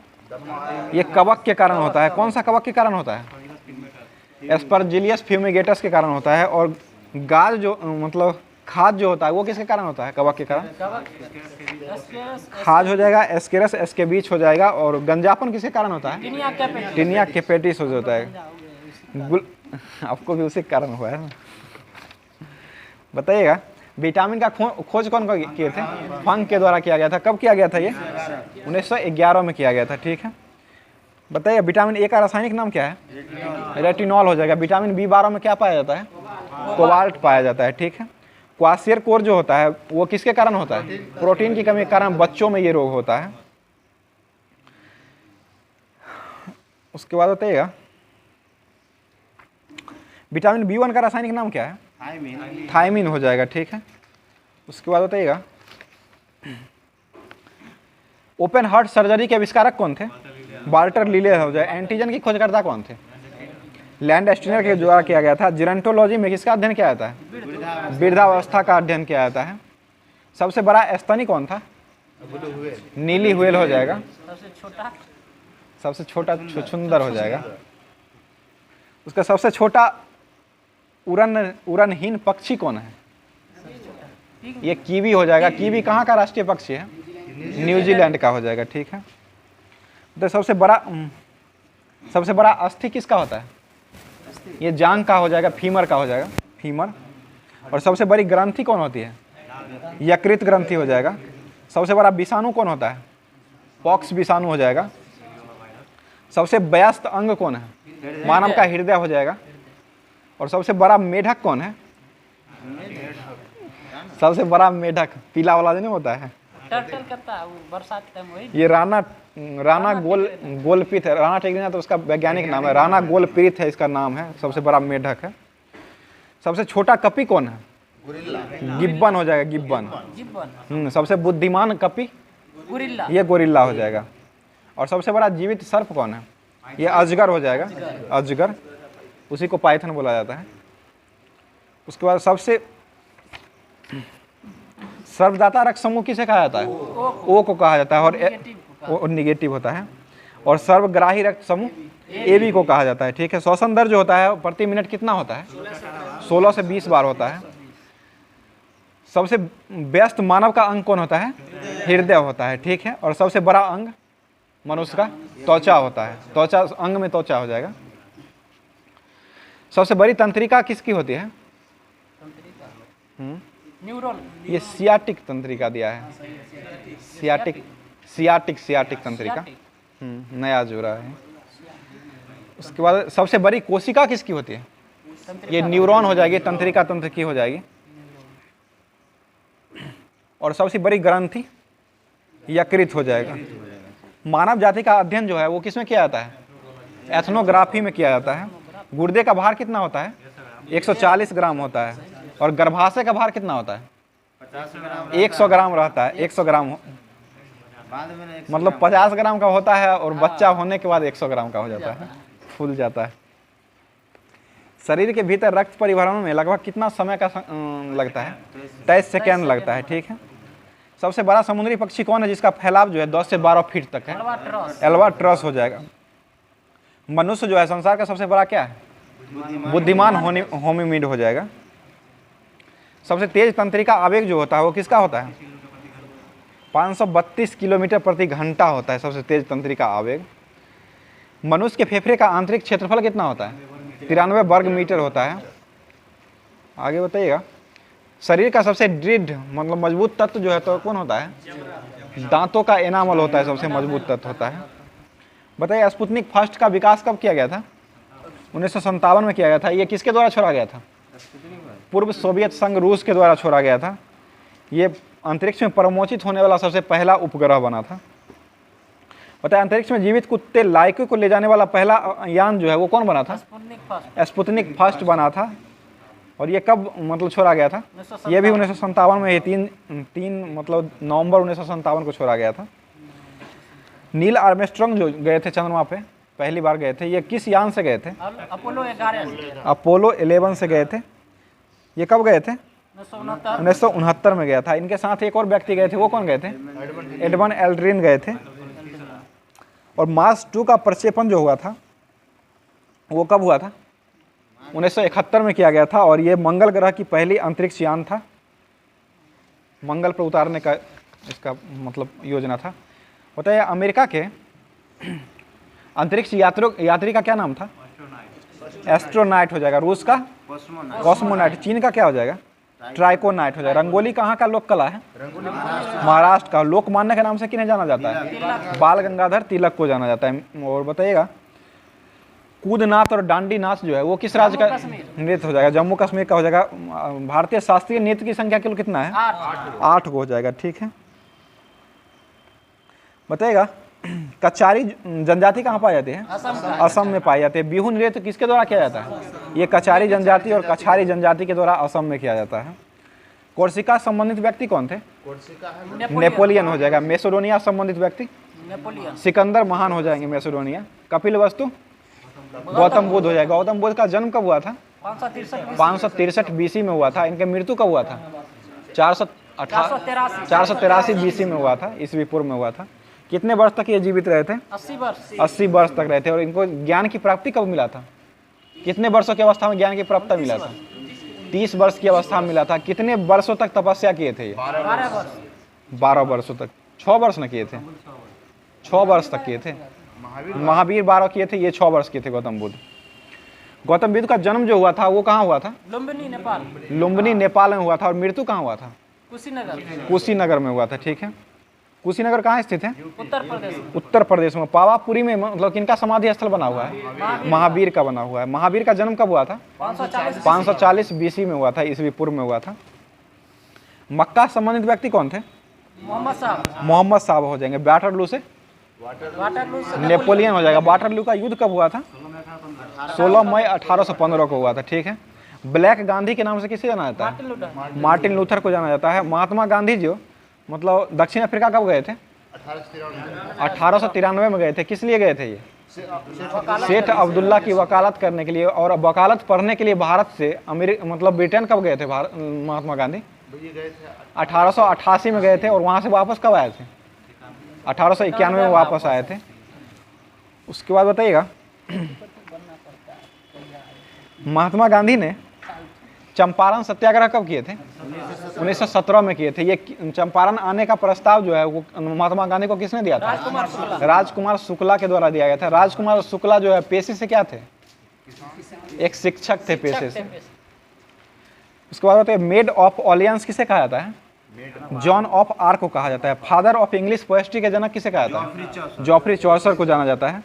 ये कवक के कारण होता है। कौन सा कवक के कारण होता है? एस्परजिलियस फ्यूमिगेटस के कारण होता है। और गाज जो मतलब खाद जो होता है वो किसके कारण होता है? कवक के कारण। खाद हो जाएगा एस्केरस एस्केबीच हो जाएगा। और गंजापन किसके कारण होता है? टिनिया कैपेटिस हो जाता है। आपको भी उसी कारण हुआ है। बताइएगा, विटामिन का खोज कौन किए थे? फंक के द्वारा किया गया था। कब किया गया था ये? 1911 में किया गया था। ठीक है। बताइए विटामिन ए का रासायनिक नाम क्या है? रेटिनॉल हो जाएगा। विटामिन B12 में क्या पाया जाता है? कोबाल्ट पाया जाता है, ठीक है। क्वासियरकोर जो होता है वो किसके कारण होता है? प्रोटीन की कमी के कारण बच्चों में ये रोग होता है। उसके बाद बताइएगा विटामिन B1 का रासायनिक नाम क्या है? थायमीन हो जाएगा, ठीक है। उसके बाद बताइएगा ओपन हार्ट सर्जरी के आविष्कारक कौन थे? वाल्टर लीले हो जाए। एंटीजन की खोजकर्ता कौन थे? लैंड स्टीनर के द्वारा किया गया था। जिरेंटोलॉजी में किसका अध्ययन किया जाता है? वृद्धावस्था का अध्ययन किया जाता है। सबसे बड़ा स्तनी कौन था? नीली व्हेल हो जाएगा। सबसे छोटा छुछुंदर हो जाएगा। उसका सबसे छोटा उड़नहीन पक्षी कौन है? ये कीवी हो जाएगा। कीवी कहाँ का राष्ट्रीय पक्षी है? न्यूजीलैंड का हो जाएगा, ठीक है। तो सबसे बड़ा अस्थि किसका होता है? ये जांग का हो जाएगा, फीमर का हो जाएगा, फीमर। और सबसे बड़ी ग्रंथि कौन होती है? यकृत ग्रंथि हो जाएगा। सबसे बड़ा विषाणु कौन होता है? पॉक्स विषाणु हो जाएगा। सबसे व्यस्त अंग कौन है? मानव का हृदय हो जाएगा। और सबसे बड़ा मेढक कौन है? सबसे बड़ा मेढक पीला वाला नहीं होता है, टर्टल करता है वो बरसात टाइम वही। ये राना गोलपीत है। राना टेगरीना तो उसका वैज्ञानिक नाम है, राना गोलपीत है इसका नाम है। सबसे बड़ा मेढक है। सबसे छोटा कपी कौन है? गिब्बन हो जाएगा, गिब्बन। सबसे बुद्धिमान कपी? गोरिल्ला। ये गोरिल्ला हो जाएगा। और सबसे बड़ा जीवित सर्प कौन है? ये अजगर हो जाएगा, अजगर। उसी को पाइथन बोला जाता है। उसके बाद सबसे सर्वदाता रक्त समूह किसे कहा जाता है? ओ को कहा जाता है। और निगेटिव होता है। और सर्वग्राही रक्त समूह AB को कहा जाता है, ठीक है। श्वसन दर जो होता है प्रति मिनट कितना होता है? 16 से 20 बार होता है। सबसे व्यस्त मानव का अंग कौन होता है? हृदय होता है, ठीक है। और सबसे बड़ा अंग मनुष्य का त्वचा होता है। त्वचा अंग में त्वचा हो जाएगा। सबसे बड़ी तंत्रिका किसकी होती है? न्यूरॉन। ये सियाटिक तंत्रिका दिया है। सियाटिक तंत्रिका। नया जोड़ा है। उसके बाद सबसे बड़ी कोशिका किसकी होती है? ये न्यूरॉन हो जाएगी, तंत्रिका तंत्र की हो जाएगी। और सबसे बड़ी ग्रंथि यकृत हो जाएगा। मानव जाति का अध्ययन जो है वो किसमें किया जाता है? एथनोग्राफी में किया जाता है। गुर्दे का भार कितना होता है? 140 ग्राम होता है। और गर्भाशय का भार कितना होता है? 100 ग्राम रहता है। 100 ग्राम मतलब 50 ग्राम का होता है और बच्चा होने के बाद 100 ग्राम का हो जाता है, फूल जाता है। शरीर के भीतर रक्त परिवहन में लगभग कितना समय का लगता है? 23 सेकेंड लगता है, ठीक है। सबसे बड़ा समुद्री पक्षी कौन है जिसका फैलाव जो है 10 से 12 फीट तक है? एल्बाट्रॉस हो जाएगा। मनुष्य जो है संसार का सबसे बड़ा क्या है? बुद्धिमान होमिनिड हो जाएगा। सबसे तेज तंत्रिका आवेग जो होता है वो किसका होता है? 532 किलोमीटर प्रति घंटा होता है सबसे तेज तंत्रिका आवेग। मनुष्य के फेफड़े का आंतरिक क्षेत्रफल कितना होता है? 93 वर्ग मीटर होता है। आगे बताइएगा शरीर का सबसे दृढ़ मतलब मजबूत तत्व जो है तो कौन होता है? दांतों का एनामल होता है, सबसे मजबूत तत्व होता है। बताइए स्पुतनिक फर्स्ट का विकास कब किया गया था? 1957 में किया गया था। ये किसके द्वारा छोड़ा गया था? पूर्व सोवियत संघ रूस के द्वारा छोड़ा गया था। ये अंतरिक्ष में परमोचित होने वाला सबसे पहला उपग्रह बना था। बताइए अंतरिक्ष में जीवित कुत्ते लाइको को ले जाने वाला पहला यान जो है वो कौन बना था? स्पुतनिक फर्स्ट बना था। और ये कब मतलब छोड़ा गया था? ये भी 1957 में, 3 मतलब नवंबर 1957 को छोड़ा गया था। नील आर्मस्ट्रॉन्ग जो गए थे चंद्रमा पे पहली बार गए थे, ये किस यान से गए थे? अपोलो 11 से गए थे। ये कब गए थे? 1969 में गया था। इनके साथ एक और व्यक्ति गए थे, वो कौन गए थे? एडमंड एल्ड्रिन गए थे। और मार्स 2 का प्रक्षेपण जो हुआ था वो कब हुआ था? 1971 में किया गया था। और ये मंगल ग्रह की पहली अंतरिक्ष यान था। मंगल पर उतारने का इसका मतलब योजना था। बताइए अमेरिका के अंतरिक्ष यात्री का क्या नाम था? एस्ट्रोनॉट हो जाएगा। रूस का कॉस्मोनॉट। चीन का क्या हो जाएगा? ट्राइकोनाइट हो जाएगा। रंगोली कहाँ का लोक कला है? महाराष्ट्र का। लोकमान्य के नाम से किन्हें जाना जाता है? बाल गंगाधर तिलक को जाना जाता है। और बताइएगा कूद नाच और डांडी नाच जो है वो किस राज्य का नृत्य हो जाएगा? जम्मू कश्मीर का हो जाएगा। भारतीय शास्त्रीय नृत्य की संख्या केवल कितना है? 8 को हो जाएगा। ठीक है, बताइएगा कचारी जनजाति कहाँ पाई जाती है? असम में पाई जाती है। बिहू नृत्य किसके द्वारा किया जाता है? ये कचारी जनजाति और कछारी जनजाति के द्वारा असम में किया जाता है। कोर्सिका संबंधित व्यक्ति कौन थे? नेपोलियन हो जाएगा। मैसेडोनिया संबंधित व्यक्ति? सिकंदर महान हो जाएंगे मैसेडोनिया। कपिल वस्तु? गौतम बुद्ध हो जाएगा। गौतम बुद्ध का जन्म कब हुआ था? 563 बीसी में हुआ था। इनके मृत्यु कब हुआ था? 483 बीसी में हुआ था, ईस्वी पूर्व में हुआ था। कितने वर्ष तक ये जीवित रहे थे? 80 वर्ष तक रहे थे। और इनको ज्ञान की प्राप्ति कब मिला था? कितने वर्षों की अवस्था में ज्ञान की प्राप्ति मिला था? 30 वर्ष की अवस्था में मिला था। कितने वर्षों तक तपस्या किए थे ये? 12 वर्षों तक। 6 वर्ष न किए थे, 6 वर्ष तक किए थे। महावीर 12 किए थे, ये 6 वर्ष किए थे गौतम बुद्ध। गौतम बुद्ध का जन्म जो हुआ था वो कहाँ हुआ था? लुम्बिनी नेपाल में हुआ था। और मृत्यु कहाँ हुआ था? कुशीनगर में हुआ था। ठीक है, कुशीनगर कहाँ स्थित है? उत्तर प्रदेश में। पावापुरी में मतलब किनका समाधि स्थल बना हुआ है? महावीर का बना हुआ है। महावीर का जन्म कब हुआ था? 540 बीसी में हुआ था, ईस्वी पूर्व में हुआ था। मक्का संबंधित व्यक्ति कौन थे? मोहम्मद साहब हो जाएंगे। वाटरलू से? नेपोलियन हो जाएगा। वाटरलू का युद्ध कब हुआ था? 16 मई 1815 को हुआ था। ठीक है, ब्लैक गांधी के नाम से किसे जाना जाता है? मार्टिन लूथर को जाना जाता है। महात्मा गांधी जो मतलब दक्षिण अफ्रीका कब गए थे? 1893 में गए थे। किस लिए गए थे ये? सेठ अब्दुल्ला की वकालत करने के लिए। और वकालत पढ़ने के लिए भारत से मतलब ब्रिटेन कब गए थे महात्मा गांधी? 1888 में गए थे। और वहाँ से वापस कब आए थे? 1891 में वापस आए थे। उसके बाद बताइएगा महात्मा गांधी ने चंपारण सत्याग्रह कब किए थे? 1917 में किए थे। ये चंपारण आने का प्रस्ताव जो है वो महात्मा गांधी को किसने दिया था? राजकुमार शुक्ला के द्वारा दिया गया था। राजकुमार शुक्ला जो है पेशे से क्या थे? एक शिक्षक थे पेशे से। उसके बाद बताइए मेड ऑफ ऑलियंस किसे कहा जाता है? जॉन ऑफ आर्क को कहा जाता है। फादर ऑफ इंग्लिश पोएट्री के जनक किसे कहा जाता है? जॉफ्री चौसर को जाना जाता है।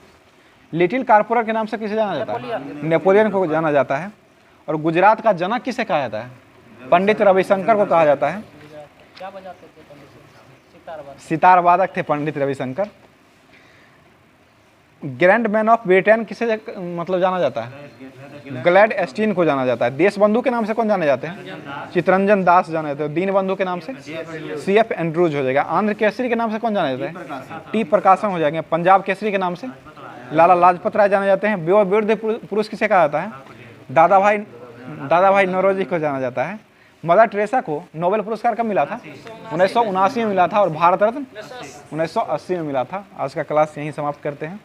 लिटिल कारपोरर के नाम से किसे जाना जाता है? नेपोलियन को जाना जाता है। और गुजरात का जनक किसे कहा जाता है? पंडित रविशंकर को कहा जाता है। सितार वादक थे Pandit Ravishankar. Grand man of Britain किसे मतलब जाना जाता है? ग्लैड एस्टीन को जाना जाता है। देश बंधु के नाम से कौन जाने जाते हैं? चितरंजन दास जाने जाते हैं। दीन बंधु के नाम से CF एंड्रूज हो जाएगा। आंध्र केसरी के नाम से कौन जाने जाता है? टी प्रकाशन हो जाएंगे। पंजाब केसरी के नाम से लाला लाजपत राय जाने जाते हैं। वीर पुरुष किसे कहा जाता है? दादा भाई नौरोजी को जाना जाता है। मदर टेरेसा को नोबेल पुरस्कार कब मिला था? 1979 में मिला था। और भारत रत्न 1980 में मिला था। आज का क्लास यहीं समाप्त करते हैं।